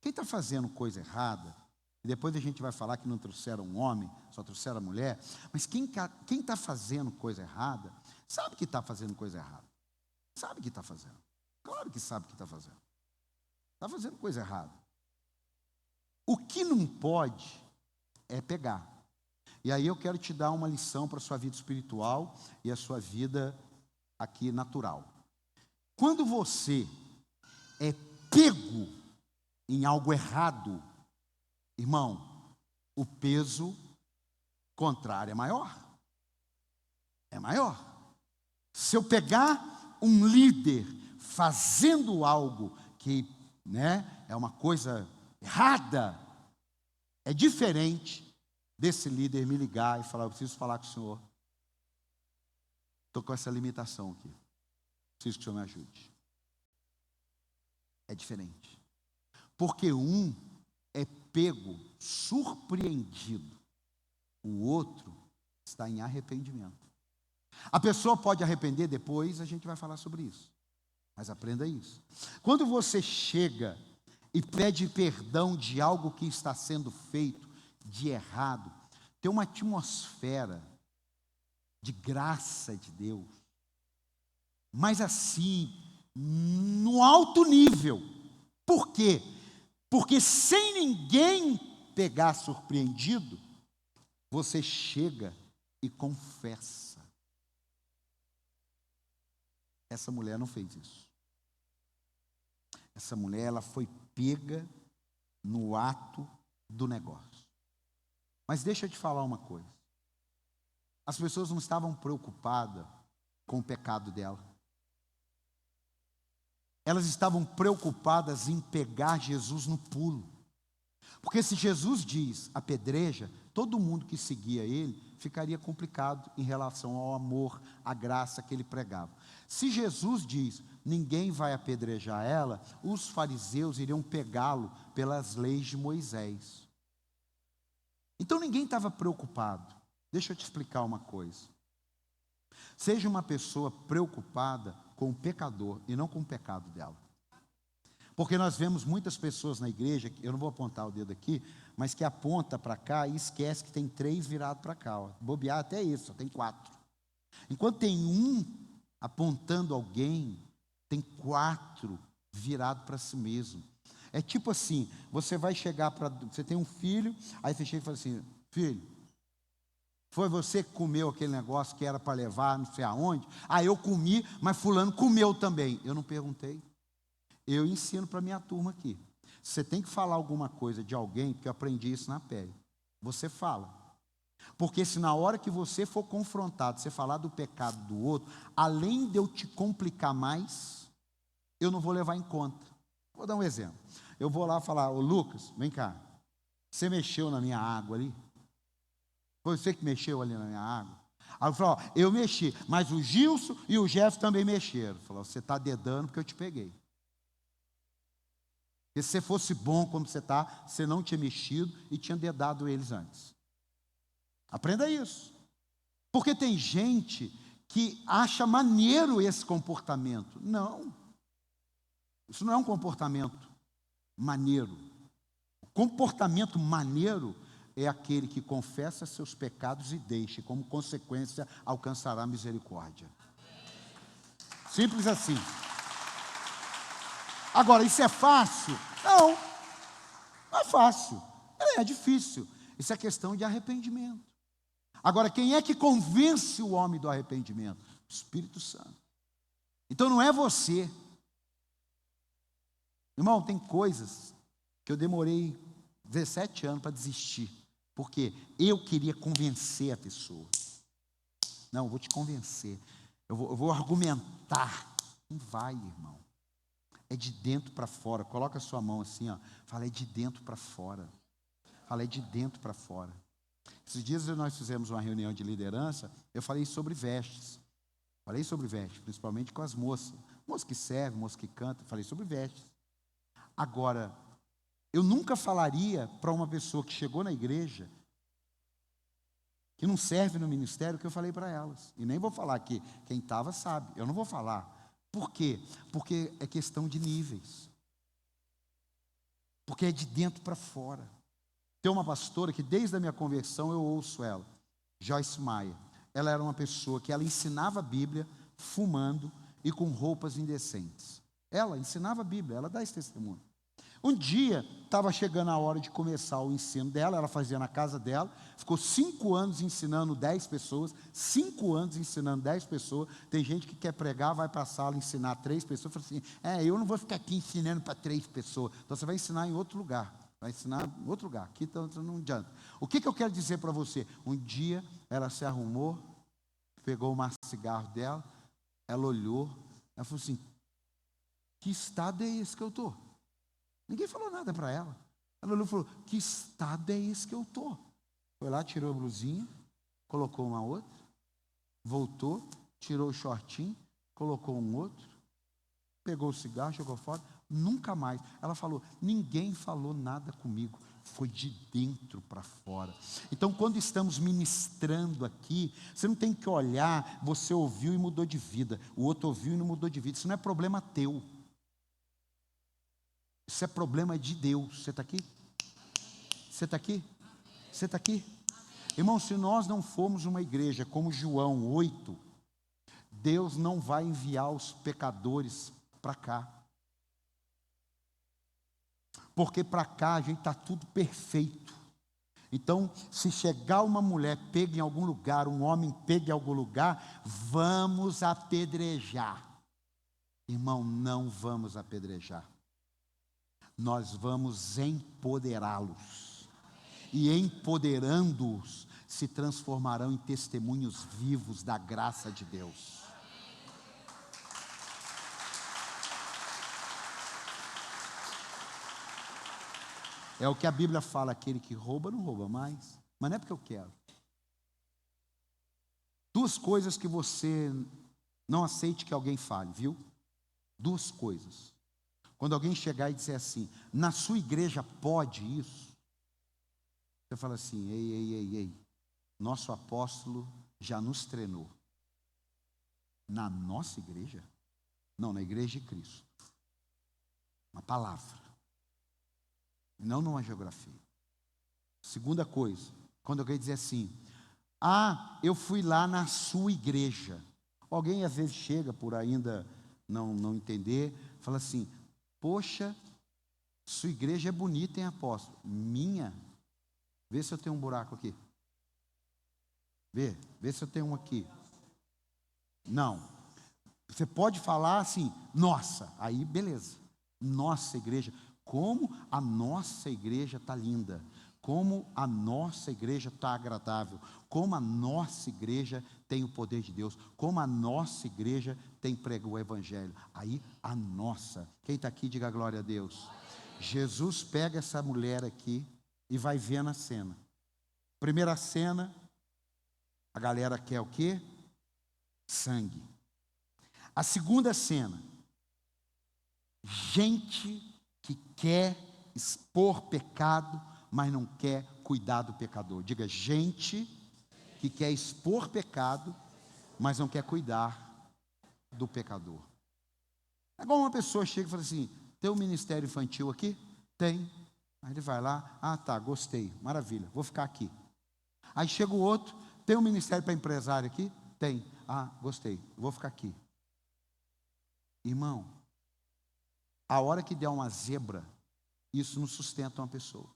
Quem está fazendo coisa errada, e depois a gente vai falar que não trouxeram um homem, só trouxeram a mulher, mas quem está fazendo coisa errada, sabe que está fazendo coisa errada. Sabe que está fazendo. Claro que sabe que está fazendo. Está fazendo coisa errada. O que não pode é pegar. E aí eu quero te dar uma lição para a sua vida espiritual e a sua vida aqui natural. Quando você é pego em algo errado, irmão, o peso contrário é maior. É maior. Se eu pegar um líder fazendo algo que, é uma coisa errada, é diferente desse líder me ligar e falar, eu preciso falar com o senhor. Estou com essa limitação aqui. Preciso que o senhor me ajude. É diferente. Porque um é pego, surpreendido. O outro está em arrependimento. A pessoa pode arrepender depois, a gente vai falar sobre isso. Mas aprenda isso. Quando você chega e pede perdão de algo que está sendo feito de errado, tem uma atmosfera de graça de Deus. Mas assim, no alto nível. Por quê? Porque sem ninguém pegar surpreendido, você chega e confessa. Essa mulher não fez isso. Essa mulher, ela foi pega no ato do negócio. Mas deixa eu te falar uma coisa. As pessoas não estavam preocupadas com o pecado dela. Elas estavam preocupadas em pegar Jesus no pulo. Porque se Jesus diz, apedreja, todo mundo que seguia ele ficaria complicado em relação ao amor, à graça que ele pregava. Se Jesus diz, ninguém vai apedrejar ela, os fariseus iriam pegá-lo pelas leis de Moisés. Então ninguém estava preocupado. Deixa eu te explicar uma coisa. Seja uma pessoa preocupada com o pecador e não com o pecado dela. Porque nós vemos muitas pessoas na igreja, eu não vou apontar o dedo aqui, mas que aponta para cá e esquece que tem 3 virados para cá. Ó. Bobear até isso, só tem 4. Enquanto tem um apontando alguém, tem 4 virado para si mesmo. É tipo assim, você vai chegar para... Você tem um filho, aí você chega e fala assim, filho, foi você que comeu aquele negócio que era para levar não sei aonde? Ah, eu comi, mas fulano comeu também. Eu não perguntei. Eu ensino para a minha turma aqui. Você tem que falar alguma coisa de alguém, porque eu aprendi isso na pele. Você fala. Porque se na hora que você for confrontado, você falar do pecado do outro, além de eu te complicar mais, eu não vou levar em conta. Vou dar um exemplo. Eu vou lá falar, ô Lucas, vem cá. Você mexeu na minha água ali? Foi você que mexeu ali na minha água? Aí eu falo, ó, eu mexi, mas o Gilson e o Jeff também mexeram. Falou, você está dedando porque eu te peguei. Porque se você fosse bom como você está, você não tinha mexido e tinha dedado eles antes. Aprenda isso. Porque tem gente que acha maneiro esse comportamento. Não. Isso não é um comportamento maneiro. O comportamento maneiro é aquele que confessa seus pecados e deixa, e como consequência alcançará misericórdia. Simples assim. Agora, isso é fácil? Não, não é fácil, é difícil. Isso é questão de arrependimento. Agora, quem é que convence o homem do arrependimento? O Espírito Santo. Então não é você. Irmão, tem coisas que eu demorei 17 anos para desistir, porque eu queria convencer a pessoa. Não, eu vou te convencer, eu vou argumentar. Não vai, irmão. É de dentro para fora. Coloca a sua mão assim, ó. Fala, é de dentro para fora. Fala, é de dentro para fora. Esses dias nós fizemos uma reunião de liderança, eu falei sobre vestes. Falei sobre vestes, principalmente com as moças. Moças que servem, moças que cantam, falei sobre vestes. Agora, eu nunca falaria para uma pessoa que chegou na igreja, que não serve no ministério, o que eu falei para elas. E nem vou falar aqui, quem estava sabe, eu não vou falar. Por quê? Porque é questão de níveis. Porque é de dentro para fora. Tem uma pastora que desde a minha conversão eu ouço ela, Joyce Meyer. Ela era uma pessoa que ela ensinava a Bíblia fumando e com roupas indecentes. Ela ensinava a Bíblia, ela dá esse testemunho. Um dia, estava chegando a hora de começar o ensino dela, ela fazia na casa dela, ficou 5 anos ensinando 10 pessoas, 5 anos ensinando 10 pessoas, tem gente que quer pregar, vai para a sala ensinar 3 pessoas, fala assim, eu não vou ficar aqui ensinando para 3 pessoas, então você vai ensinar em outro lugar, aqui não adianta. O que eu quero dizer para você? Um dia, ela se arrumou, pegou o maço de cigarro dela, ela olhou, ela falou assim, que estado é esse que eu estou? Ninguém falou nada para ela. Ela olhou e falou, que estado é esse que eu estou? Foi lá, tirou a blusinha, colocou uma outra, voltou, tirou o shortinho, colocou um outro, pegou o cigarro, jogou fora, nunca mais. Ela falou, ninguém falou nada comigo, foi de dentro para fora. Então, quando estamos ministrando aqui, você não tem que olhar, você ouviu e mudou de vida, o outro ouviu e não mudou de vida, isso não é problema teu. Isso é problema de Deus. Você está aqui? Você está aqui? Você está aqui? Irmão, se nós não formos uma igreja como João 8, Deus não vai enviar os pecadores para cá. Porque para cá a gente está tudo perfeito. Então, se chegar uma mulher, pega em algum lugar, um homem pega em algum lugar, vamos apedrejar. Irmão, não vamos apedrejar. Nós vamos empoderá-los. E empoderando-os, se transformarão em testemunhos vivos da graça de Deus. É o que a Bíblia fala, aquele que rouba, não rouba mais. Mas não é porque eu quero. 2 coisas que você não aceite que alguém fale, viu? 2 coisas. Quando alguém chegar e dizer assim, na sua igreja pode isso? Você fala assim, ei, nosso apóstolo já nos treinou. Na nossa igreja? Não, na igreja de Cristo. uma palavra, não numa geografia. Segunda coisa, quando alguém diz assim, eu fui lá na sua igreja. Alguém às vezes chega por ainda não entender, fala assim, poxa, sua igreja é bonita, hein, apóstolo? Minha? Vê se eu tenho um buraco aqui. Vê se eu tenho um aqui. Não. Você pode falar assim, nossa, aí beleza. Nossa igreja, como a nossa igreja está linda. Como a nossa igreja está agradável. Como a nossa igreja tem o poder de Deus. Como a nossa igreja tem prego o evangelho. Aí a nossa. Quem está aqui, diga glória a Deus. Jesus pega essa mulher aqui e vai vendo a cena. Primeira cena, a galera quer o quê? Sangue. A segunda cena, gente que quer expor pecado, mas não quer cuidar do pecador. Diga, gente que quer expor pecado, mas não quer cuidar do pecador. É igual uma pessoa chega e fala assim, tem um ministério infantil aqui? Tem. Aí ele vai lá, tá, gostei, maravilha, vou ficar aqui. Aí chega o outro, tem um ministério para empresário aqui? Tem. Gostei, vou ficar aqui. Irmão, a hora que der uma zebra, isso não sustenta uma pessoa.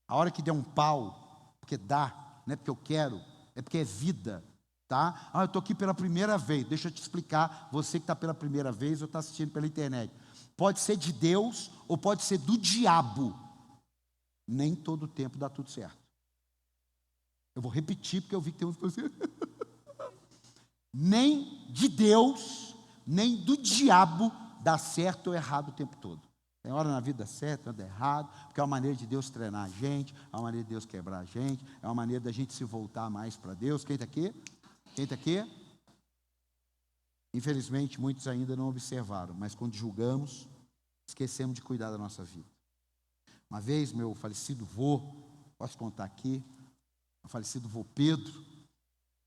A hora que der um pau, porque dá, não é porque eu quero, é porque é vida, tá? Eu estou aqui pela primeira vez, deixa eu te explicar, você que está pela primeira vez ou está assistindo pela internet. Pode ser de Deus ou pode ser do diabo. Nem todo tempo dá tudo certo. Eu vou repetir porque eu vi que tem uns que assim. Nem de Deus, nem do diabo dá certo ou errado o tempo todo. Tem hora na vida certa, dá errado, porque é uma maneira de Deus treinar a gente, é uma maneira de Deus quebrar a gente, é uma maneira da gente se voltar mais para Deus. Quem está aqui? Quem está aqui? Infelizmente, muitos ainda não observaram, mas quando julgamos, esquecemos de cuidar da nossa vida. Uma vez, meu falecido vô, posso contar aqui, o falecido vô Pedro,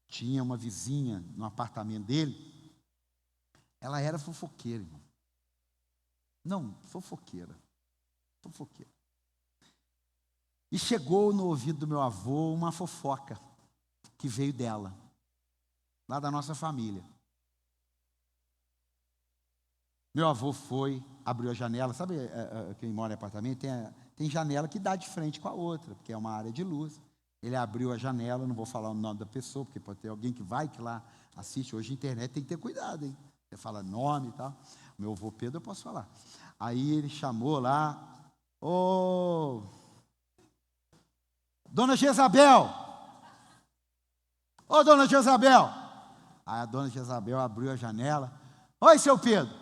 tinha uma vizinha no apartamento dele, ela era fofoqueira, irmão. Não, fofoqueira. E chegou no ouvido do meu avô uma fofoca que veio dela, lá da nossa família. Meu avô foi, abriu a janela, sabe quem mora em apartamento, tem janela que dá de frente com a outra, porque é uma área de luz. Ele abriu a janela, não vou falar o nome da pessoa, porque pode ter alguém que lá assiste. Hoje a internet tem que ter cuidado, hein? Você fala nome e tal. Meu avô Pedro eu posso falar. Aí ele chamou lá, Dona Jezabel! Dona Jezabel! Aí a Dona Jezabel abriu a janela. Oi, seu Pedro!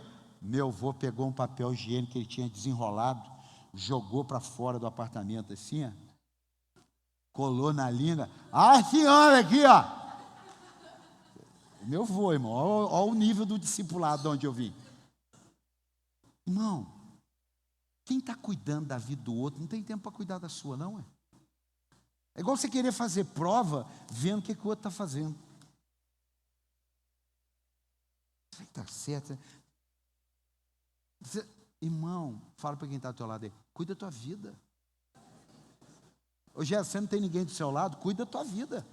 Meu avô pegou um papel higiênico que ele tinha desenrolado, jogou para fora do apartamento assim, ó, colou na língua. A senhora aqui, ó! Meu avô, irmão, olha o nível do discipulado de onde eu vim. Irmão, quem está cuidando da vida do outro não tem tempo para cuidar da sua, não é? É igual você querer fazer prova vendo o que o outro está fazendo. Será que está certo? Irmão, fala para quem está ao teu lado aí, cuida da tua vida. Hoje você não tem ninguém do seu lado, cuida da tua vida.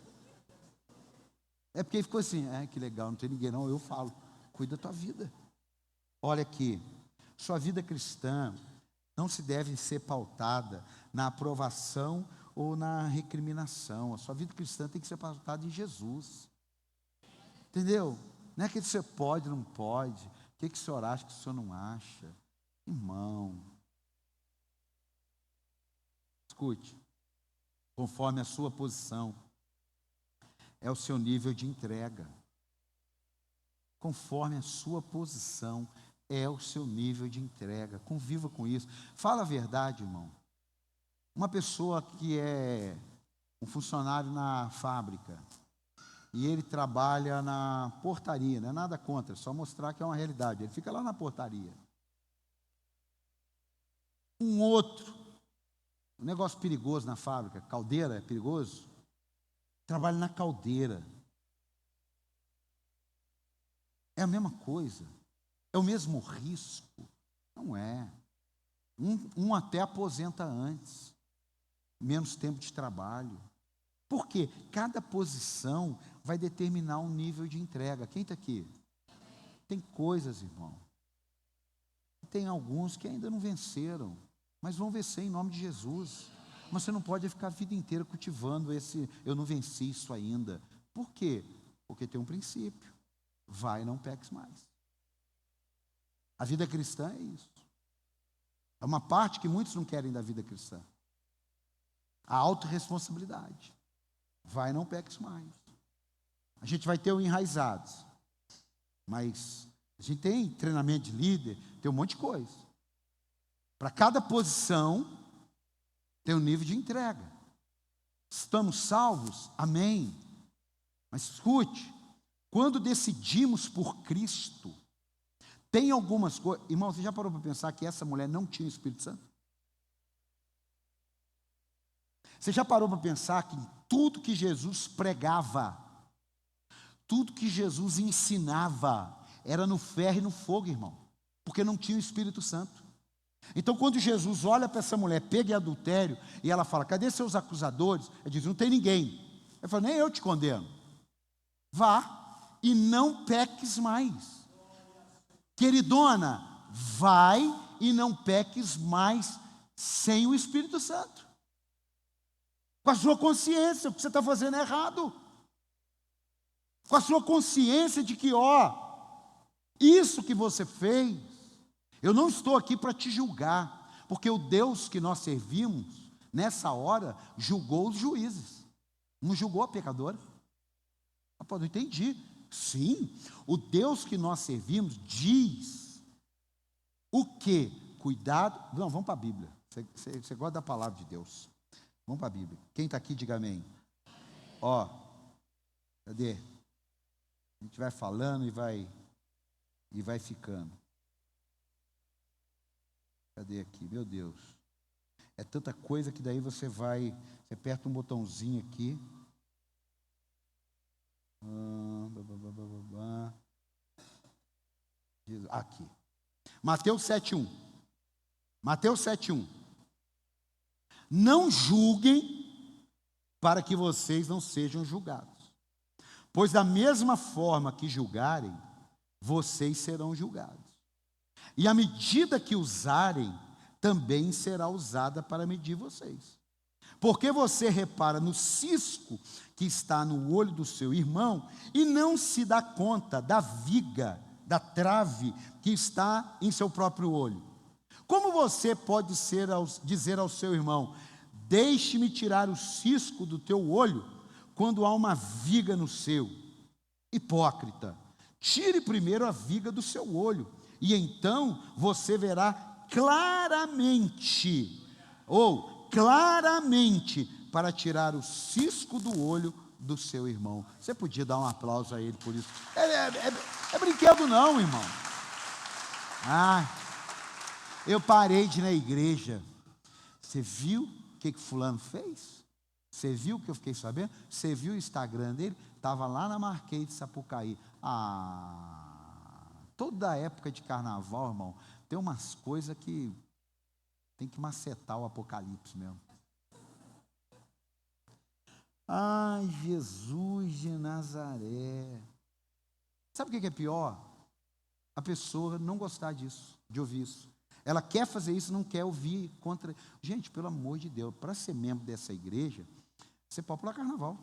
É porque ele ficou assim, que legal, não tem ninguém não, eu falo, cuida da tua vida. Olha aqui, sua vida cristã não se deve ser pautada na aprovação ou na recriminação. A sua vida cristã tem que ser pautada em Jesus. Entendeu? Não é que você pode, não pode. O que o senhor acha, que o senhor não acha? Irmão, escute, conforme a sua posição, é o seu nível de entrega. Conforme a sua posição, é o seu nível de entrega. Conviva com isso. Fala a verdade, irmão. Uma pessoa que é um funcionário na fábrica e ele trabalha na portaria, não é nada contra, é só mostrar que é uma realidade. Ele fica lá na portaria. Um outro, um negócio perigoso na fábrica, caldeira é perigoso? Trabalha na caldeira. É a mesma coisa. É o mesmo risco. Não é. Um até aposenta antes, menos tempo de trabalho. Por quê? Cada posição vai determinar um nível de entrega. Quem está aqui? Tem coisas, irmão. Tem alguns que ainda não venceram, mas vão vencer em nome de Jesus. Mas você não pode ficar a vida inteira cultivando esse, eu não venci isso ainda. Por quê? Porque tem um princípio. Vai e não peques mais. A vida cristã é isso. É uma parte que muitos não querem da vida cristã. A autorresponsabilidade. Vai e não peques mais. A gente vai ter o enraizados. Mas a gente tem treinamento de líder, tem um monte de coisa. Para cada posição, tem um nível de entrega. Estamos salvos? Amém. Mas escute, quando decidimos por Cristo, tem algumas coisas. Irmão, você já parou para pensar que essa mulher não tinha o Espírito Santo? Você já parou para pensar que tudo que Jesus pregava, tudo que Jesus ensinava, era no ferro e no fogo, irmão, porque não tinha o Espírito Santo. Então, quando Jesus olha para essa mulher, pega em adultério, e ela fala, cadê seus acusadores? Ele diz, não tem ninguém. Ele fala, nem eu te condeno. Vá e não peques mais. Queridona, vai e não peques mais sem o Espírito Santo. Com a sua consciência, o que você está fazendo é errado. Com a sua consciência de que, isso que você fez, eu não estou aqui para te julgar, porque o Deus que nós servimos, nessa hora, julgou os juízes, não julgou a pecadora. Não entendi. Sim, o Deus que nós servimos diz o quê? Cuidado. Não, vamos para a Bíblia. Você gosta da palavra de Deus. Vamos para a Bíblia. Quem está aqui, diga amém. Cadê? A gente vai falando e vai ficando. Cadê aqui? Meu Deus. É tanta coisa que daí você aperta um botãozinho aqui. Aqui. Mateus 7:1. Mateus 7:1. Não julguem para que vocês não sejam julgados. Pois da mesma forma que julgarem, vocês serão julgados. E a medida que usarem, também será usada para medir vocês. Porque você repara no cisco que está no olho do seu irmão e não se dá conta da viga, da trave que está em seu próprio olho. Como você pode dizer ao seu irmão, deixe-me tirar o cisco do teu olho, quando há uma viga no seu? Hipócrita, tire primeiro a viga do seu olho, e então você verá claramente, para tirar o cisco do olho do seu irmão. Você podia dar um aplauso a ele por isso. É brinquedo não, irmão. Eu parei de ir na igreja. Você viu o que fulano fez? Você viu o que eu fiquei sabendo? Você viu o Instagram dele? Estava lá na Marquês de Sapucaí. Toda época de carnaval, irmão, tem umas coisas que tem que macetar o Apocalipse mesmo. Jesus de Nazaré. Sabe o que é pior? A pessoa não gostar disso, de ouvir isso. Ela quer fazer isso, não quer ouvir contra. Gente, pelo amor de Deus, para ser membro dessa igreja, você pode pular carnaval.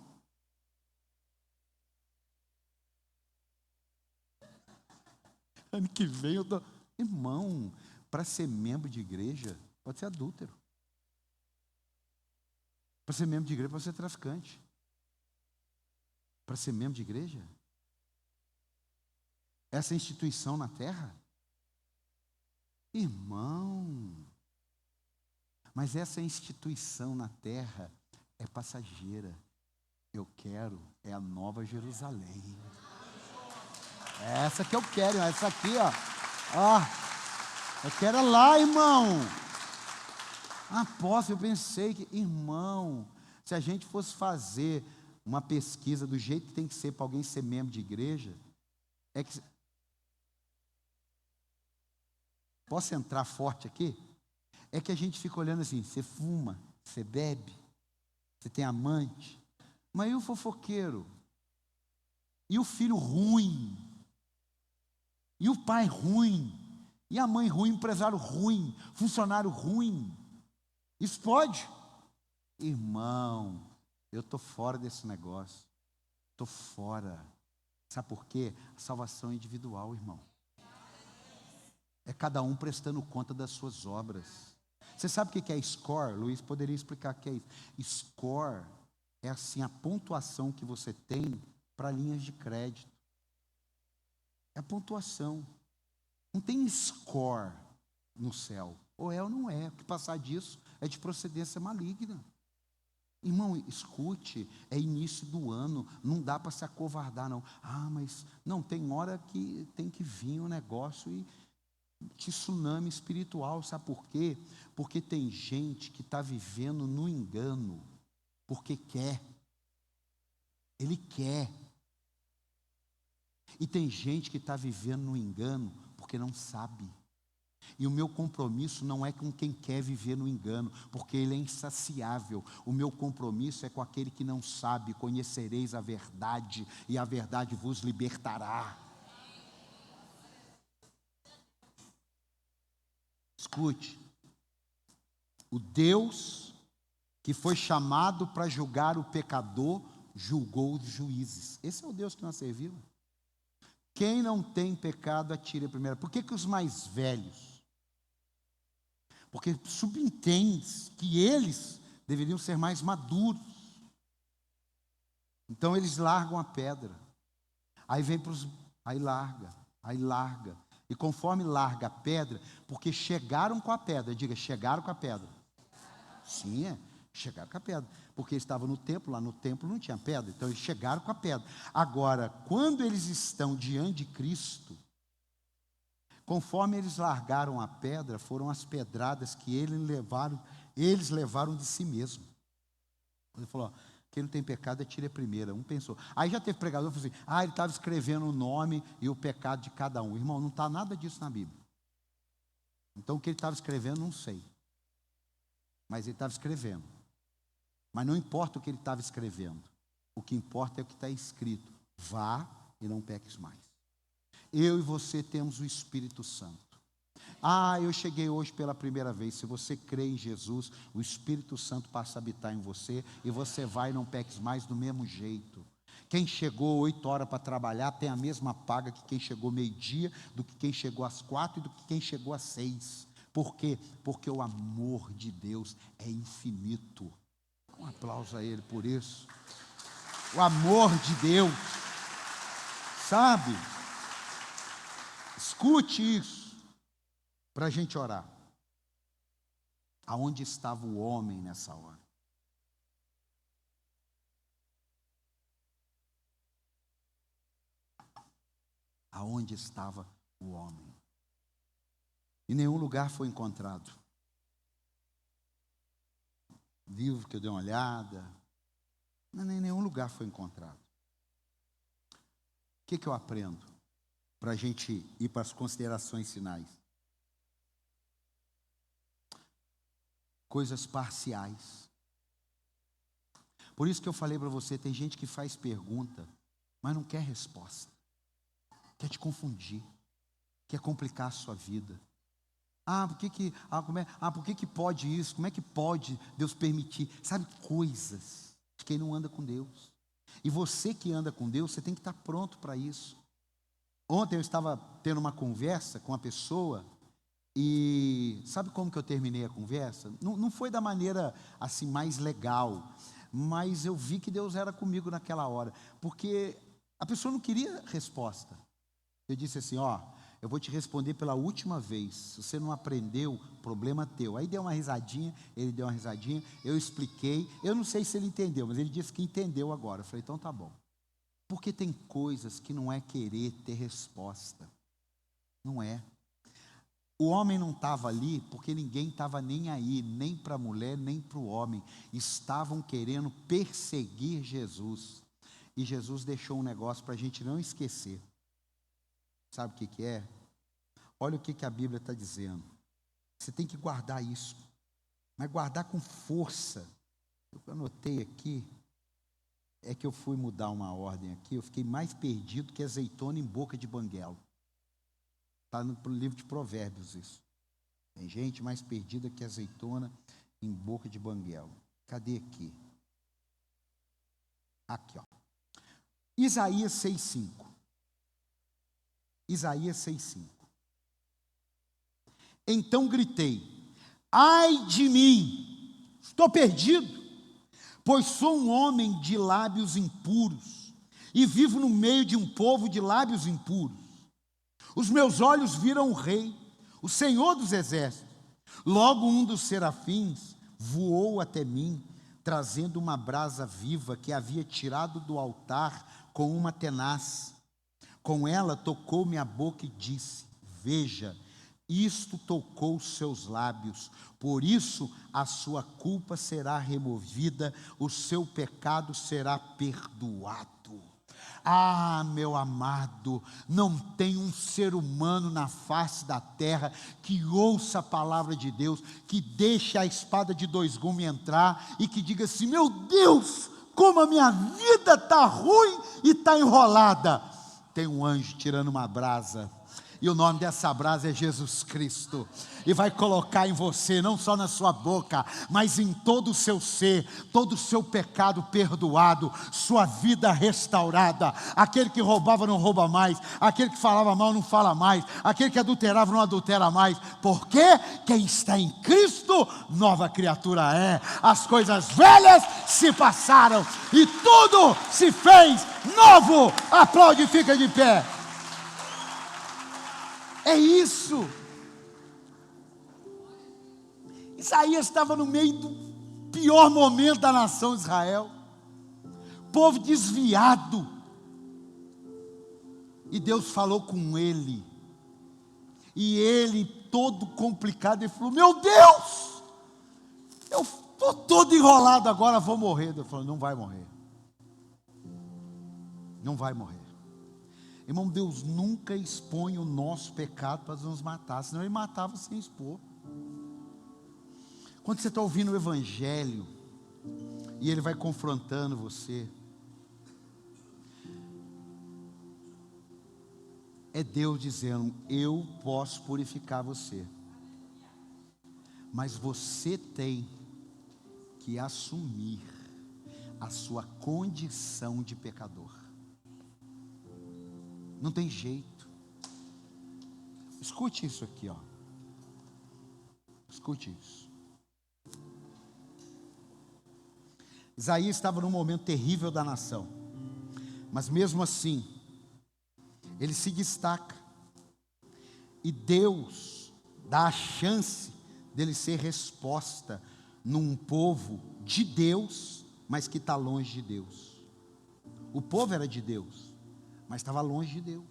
Ano que vem eu tô. Irmão, para ser membro de igreja, pode ser adúltero. Para ser membro de igreja, pode ser traficante. Para ser membro de igreja, essa instituição na terra, irmão, mas essa instituição na terra é passageira. Eu quero é a Nova Jerusalém. É essa que eu quero, essa aqui, eu quero lá, irmão. Apóstolo, eu pensei que, irmão, se a gente fosse fazer uma pesquisa do jeito que tem que ser para alguém ser membro de igreja, é que Posso entrar forte aqui? É que a gente fica olhando assim, você fuma, você bebe, você tem amante, mas e o fofoqueiro? E o filho ruim? E o pai ruim? E a mãe ruim, empresário ruim, funcionário ruim? Isso pode? Irmão, eu estou fora desse negócio. Estou fora. Sabe por quê? A salvação é individual, irmão. É cada um prestando conta das suas obras. Você sabe o que é score? Luiz poderia explicar o que é isso. Score é assim a pontuação que você tem para linhas de crédito. É a pontuação. Não tem score no céu. Ou é ou não é. O que passar disso é de procedência maligna. Irmão, escute, é início do ano, não dá para se acovardar não. Mas não, tem hora que tem que vir o negócio e tsunami espiritual, sabe por quê? Porque tem gente que está vivendo no engano, porque quer, ele quer. E tem gente que está vivendo no engano, porque não sabe. E o meu compromisso não é com quem quer viver no engano, porque ele é insaciável. O meu compromisso é com aquele que não sabe. Conhecereis a verdade, e a verdade vos libertará. Escute, o Deus que foi chamado para julgar o pecador, julgou os juízes. Esse é o Deus que nós servimos. Quem não tem pecado, atire a primeira. Por que os mais velhos? Porque subentende que eles deveriam ser mais maduros. Então eles largam a pedra. Aí vem para os. Aí larga. E conforme larga a pedra, porque chegaram com a pedra, diga, chegaram com a pedra. Sim, chegaram com a pedra. Porque eles estavam no templo, lá no templo não tinha pedra, então eles chegaram com a pedra. Agora, quando eles estão diante de Cristo, conforme eles largaram a pedra, foram as pedradas que eles levaram de si mesmo. Ele falou, quem não tem pecado, atire a primeira. Um pensou. Aí já teve pregador que falou assim, ele estava escrevendo o nome e o pecado de cada um. Irmão, não está nada disso na Bíblia. Então o que ele estava escrevendo, não sei. Mas ele estava escrevendo. Mas não importa o que ele estava escrevendo. O que importa é o que está escrito. Vá e não peques mais. Eu e você temos o Espírito Santo. Eu cheguei hoje pela primeira vez. Se você crê em Jesus, o Espírito Santo passa a habitar em você e você vai e não peques mais do mesmo jeito. Quem chegou 8 horas para trabalhar tem a mesma paga que quem chegou meio-dia, do que quem chegou às 4 e do que quem chegou às 6. Por quê? Porque o amor de Deus é infinito. Um aplauso a Ele por isso. O amor de Deus, sabe? Escute isso, para a gente orar. Aonde estava o homem nessa hora? Aonde estava o homem? Em nenhum lugar foi encontrado. Livro que eu dei uma olhada, em nenhum lugar foi encontrado. O que eu aprendo? Para a gente ir para as considerações finais. Coisas parciais. Por isso que eu falei para você, tem gente que faz pergunta, mas não quer resposta. Quer te confundir. Quer complicar a sua vida. Por que pode isso? Como é que pode Deus permitir? Sabe, coisas de quem não anda com Deus. E você que anda com Deus, você tem que estar pronto para isso. Ontem eu estava tendo uma conversa com uma pessoa e sabe como que eu terminei a conversa? Não foi da maneira assim mais legal, mas eu vi que Deus era comigo naquela hora, porque a pessoa não queria resposta. Eu disse assim, eu vou te responder pela última vez. Se você não aprendeu, problema teu. Aí deu uma risadinha, ele deu uma risadinha, eu expliquei. Eu não sei se ele entendeu, mas ele disse que entendeu agora. Eu falei, então tá bom. Porque tem coisas que não é querer ter resposta. Não é. O homem não estava ali porque ninguém estava nem aí, nem para a mulher, nem para o homem. Estavam querendo perseguir Jesus. E Jesus deixou um negócio para a gente não esquecer. Sabe o que é? Olha o que a Bíblia está dizendo. Você tem que guardar isso, mas guardar com força. O que eu anotei aqui é que eu fui mudar uma ordem aqui, eu fiquei mais perdido que azeitona em boca de banguelo. Está no livro de Provérbios isso. Tem gente mais perdida que azeitona em boca de banguelo. Cadê aqui? Aqui, ó. Isaías 6,5. Isaías 6,5. Então gritei: ai de mim, estou perdido, pois sou um homem de lábios impuros, e vivo no meio de um povo de lábios impuros. Os meus olhos viram o Rei, o Senhor dos Exércitos. Logo um dos serafins voou até mim, trazendo uma brasa viva que havia tirado do altar com uma tenaz. Com ela tocou minha boca e disse: veja, isto tocou os seus lábios, por isso a sua culpa será removida, o seu pecado será perdoado. Ah, meu amado, não tem um ser humano na face da terra que ouça a palavra de Deus, que deixe a espada de dois gumes entrar e que diga assim: meu Deus, como a minha vida está ruim e está enrolada. Tem um anjo tirando uma brasa, e o nome dessa brasa é Jesus Cristo, e vai colocar em você, não só na sua boca, mas em todo o seu ser, todo o seu pecado perdoado, sua vida restaurada. Aquele que roubava não rouba mais, aquele que falava mal não fala mais, aquele que adulterava não adultera mais, porque quem está em Cristo, nova criatura é. As coisas velhas se passaram, e tudo se fez novo. Aplaude e fica de pé. É isso. Isaías estava no meio do pior momento da nação de Israel, povo desviado, e Deus falou com ele, e ele todo complicado, ele falou: meu Deus, eu estou todo enrolado agora, vou morrer. Deus falou: não vai morrer, não vai morrer. Irmão, Deus nunca expõe o nosso pecado para nos matar, senão Ele matava sem expor. Quando você está ouvindo o Evangelho, e Ele vai confrontando você, é Deus dizendo: eu posso purificar você, mas você tem que assumir a sua condição de pecador. Não tem jeito. Escute isso aqui, ó. Escute isso. Isaías estava num momento terrível da nação, mas mesmo assim, ele se destaca, e Deus dá a chance dele ser resposta num povo de Deus, mas que está longe de Deus. O povo era de Deus, mas estava longe de Deus.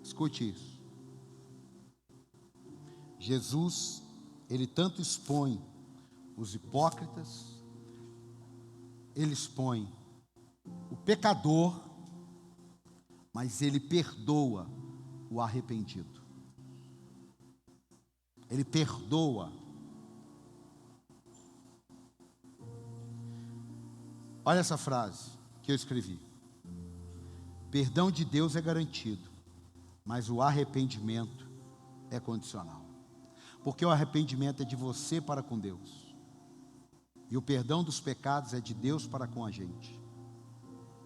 Escute isso. Jesus, ele tanto expõe os hipócritas, ele expõe o pecador, mas ele perdoa o arrependido. Ele perdoa. Olha essa frase que eu escrevi: perdão de Deus é garantido, mas o arrependimento é condicional. Porque o arrependimento é de você para com Deus, e o perdão dos pecados é de Deus para com a gente.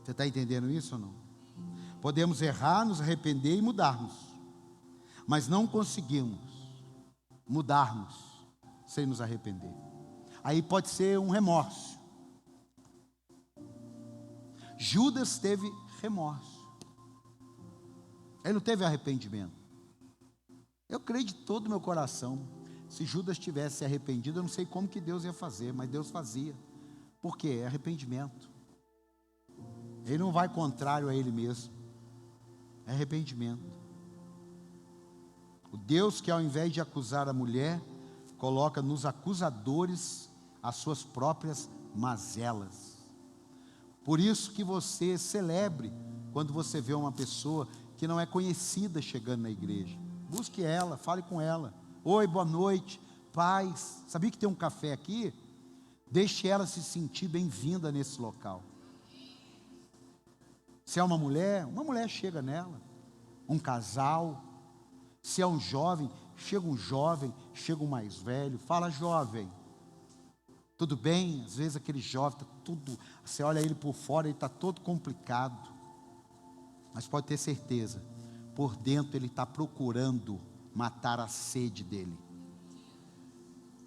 Você está entendendo isso ou não? Podemos errar, nos arrepender e mudarmos, mas não conseguimos mudarmos sem nos arrepender. Aí pode ser um remorso. Judas teve remorso, ele não teve arrependimento. Eu creio de todo o meu coração, se Judas tivesse se arrependido, eu não sei como que Deus ia fazer, mas Deus fazia. Por quê? É arrependimento. Ele não vai contrário a ele mesmo, é arrependimento. O Deus que, ao invés de acusar a mulher, coloca nos acusadores as suas próprias mazelas. Por isso que você celebre quando você vê uma pessoa que não é conhecida chegando na igreja. Busque ela, fale com ela. Oi, boa noite, paz. Sabia que tem um café aqui? Deixe ela se sentir bem-vinda nesse local. Se é uma mulher chega nela. Um casal. Se é um jovem, chega um mais velho. Fala, jovem. Tudo bem? Às vezes aquele jovem está tudo, você olha ele por fora, ele está todo complicado. Mas pode ter certeza, por dentro ele está procurando matar a sede dele.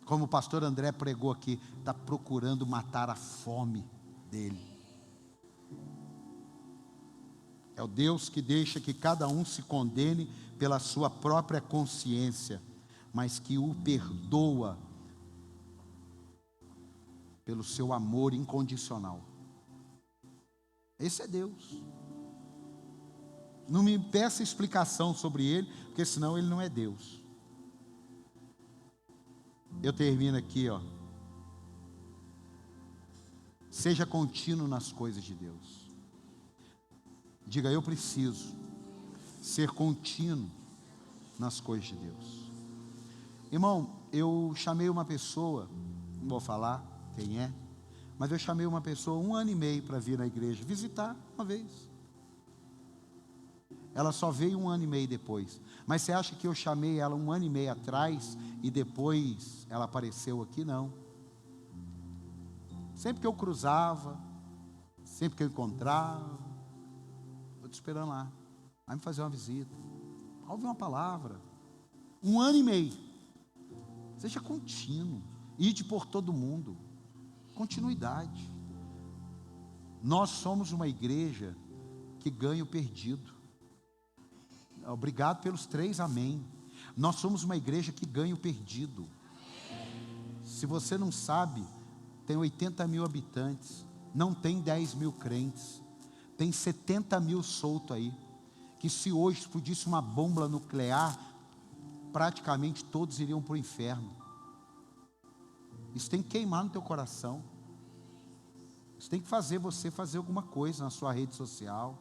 Como o pastor André pregou aqui, está procurando matar a fome dele. É o Deus que deixa que cada um se condene pela sua própria consciência, mas que o perdoa pelo seu amor incondicional. Esse é Deus. Não me peça explicação sobre Ele, porque senão Ele não é Deus. Eu termino aqui, ó. Seja contínuo nas coisas de Deus. Diga, eu preciso ser contínuo nas coisas de Deus. Irmão, eu chamei uma pessoa, não vou falar quem é, mas eu chamei uma pessoa 1 ano e meio para vir na igreja, visitar uma vez. Ela só veio 1 ano e meio depois. Mas você acha que eu chamei ela 1 ano e meio atrás e depois ela apareceu aqui? Não. Sempre que eu cruzava, sempre que eu encontrava, estou te esperando lá. Vai me fazer uma visita. Vai ouvir uma palavra. 1 ano e meio. Seja contínuo. Ide por todo mundo. Continuidade. Nós somos uma igreja que ganha o perdido. Obrigado pelos 3 amém. Nós somos uma igreja que ganha o perdido. Se você não sabe, tem 80 mil habitantes, não tem 10 mil crentes, tem 70 mil solto aí, que se hoje explodisse uma bomba nuclear, praticamente todos iriam para o inferno. Isso tem que queimar no teu coração. Isso tem que fazer você fazer alguma coisa na sua rede social,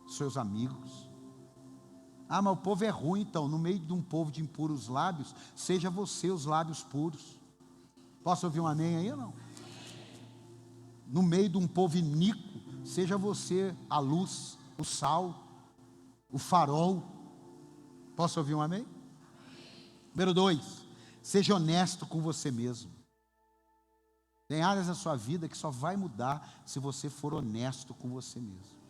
seus amigos. Ah, mas o povo é ruim, então. No meio de um povo de impuros lábios, seja você os lábios puros. Posso ouvir um amém aí ou não? No meio de um povo iníquo, seja você a luz, o sal, o farol. Posso ouvir um amém? Número 2, seja honesto com você mesmo. Tem áreas da sua vida que só vai mudar se você for honesto com você mesmo.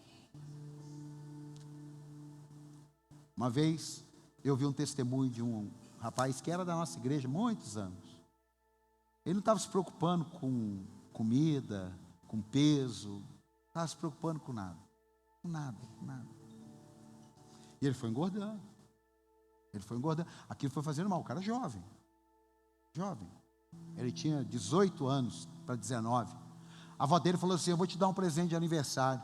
Uma vez eu vi um testemunho de um rapaz que era da nossa igreja há muitos anos. Ele não estava se preocupando com comida, com peso, não estava se preocupando com nada. Com nada. E ele foi engordando. Aquilo foi fazendo mal. O cara jovem. Ele tinha 18 anos para 19. A avó dele falou assim: eu vou te dar um presente de aniversário.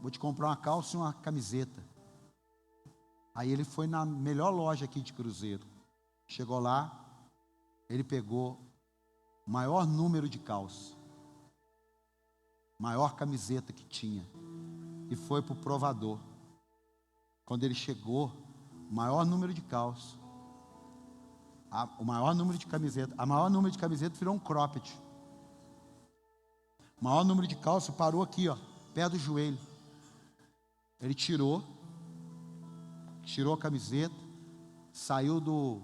Vou te comprar uma calça e uma camiseta. Aí ele foi na melhor loja aqui de Cruzeiro. Chegou lá, ele pegou o maior número de calça, maior camiseta que tinha, e foi para o provador. Quando ele chegou, o maior número de calça, o maior número de camiseta virou um cropped. O maior número de calça parou aqui, ó, pé do joelho. Ele tirou a camiseta, saiu do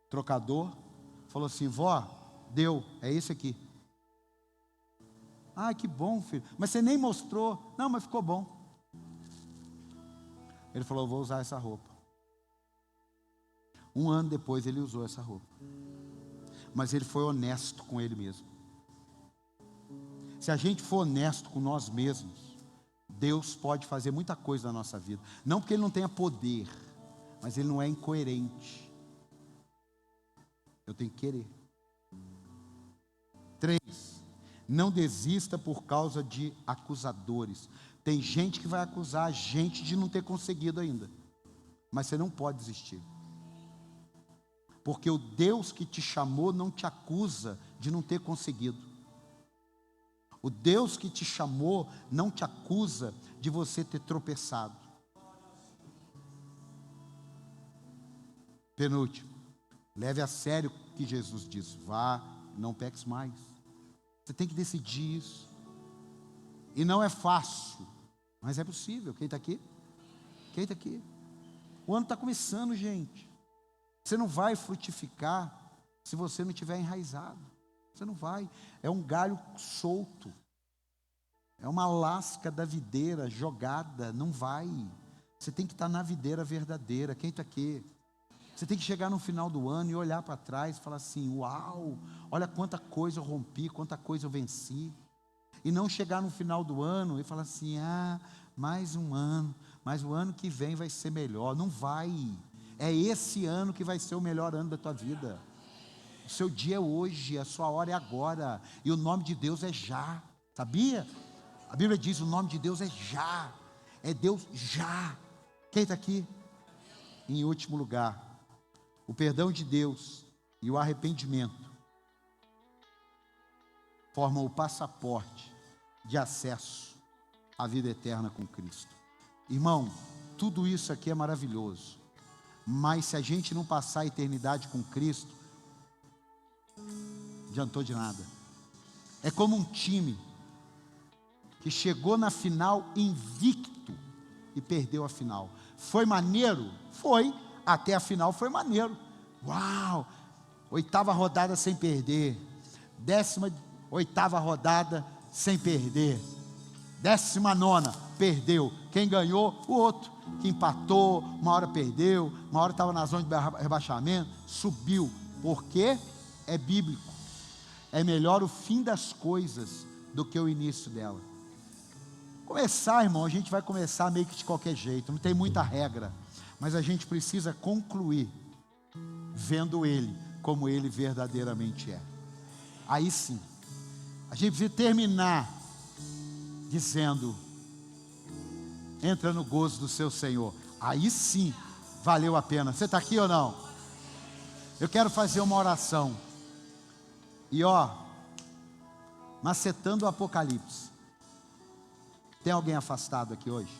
trocador, falou assim: vó, deu, é esse aqui. Ah, que bom, filho, mas você nem mostrou. Não, mas ficou bom. Ele falou: vou usar essa roupa. 1 ano depois ele usou essa roupa, mas ele foi honesto com ele mesmo. Se a gente for honesto com nós mesmos, Deus pode fazer muita coisa na nossa vida. Não porque Ele não tenha poder, mas Ele não é incoerente. Eu tenho que querer. 3, não desista por causa de acusadores. Tem gente que vai acusar a gente de não ter conseguido ainda, mas você não pode desistir, porque o Deus que te chamou não te acusa de não ter conseguido. O Deus que te chamou não te acusa de você ter tropeçado. Penúltimo, leve a sério o que Jesus diz: vá, não peques mais. Você tem que decidir isso. E não é fácil, mas é possível. Quem está aqui? Quem está aqui? O ano está começando, gente. Você não vai frutificar se você não estiver enraizado. Você não vai. É um galho solto. É uma lasca da videira jogada. Não vai. Você tem que estar na videira verdadeira. Quem está aqui? Você tem que chegar no final do ano e olhar para trás e falar assim: uau, olha quanta coisa eu rompi, quanta coisa eu venci. E não chegar no final do ano e falar assim: mais um ano, mas o ano que vem vai ser melhor. Não vai. É esse ano que vai ser o melhor ano da tua vida. O seu dia é hoje, a sua hora é agora. E o nome de Deus é já. Sabia? A Bíblia diz: o nome de Deus é já. É Deus já. Quem está aqui? Em último lugar, o perdão de Deus e o arrependimento formam o passaporte de acesso à vida eterna com Cristo. Irmão, tudo isso aqui é maravilhoso, mas se a gente não passar a eternidade com Cristo, não adiantou de nada. É como um time que chegou na final invicto e perdeu a final. Foi maneiro? Foi. Até a final foi maneiro. Uau! 8ª rodada sem perder. 18ª rodada sem perder. 19ª, perdeu. Quem ganhou? O outro, que empatou, uma hora perdeu, uma hora estava na zona de rebaixamento, subiu. Porque é bíblico. É melhor o fim das coisas do que o início dela. Começar, irmão, a gente vai começar meio que de qualquer jeito, não tem muita regra, mas a gente precisa concluir vendo Ele como Ele verdadeiramente é. Aí sim, a gente precisa terminar dizendo: entra no gozo do seu Senhor. Aí sim, valeu a pena. Você está aqui ou não? Eu quero fazer uma oração. E macetando o Apocalipse. Tem alguém afastado aqui hoje?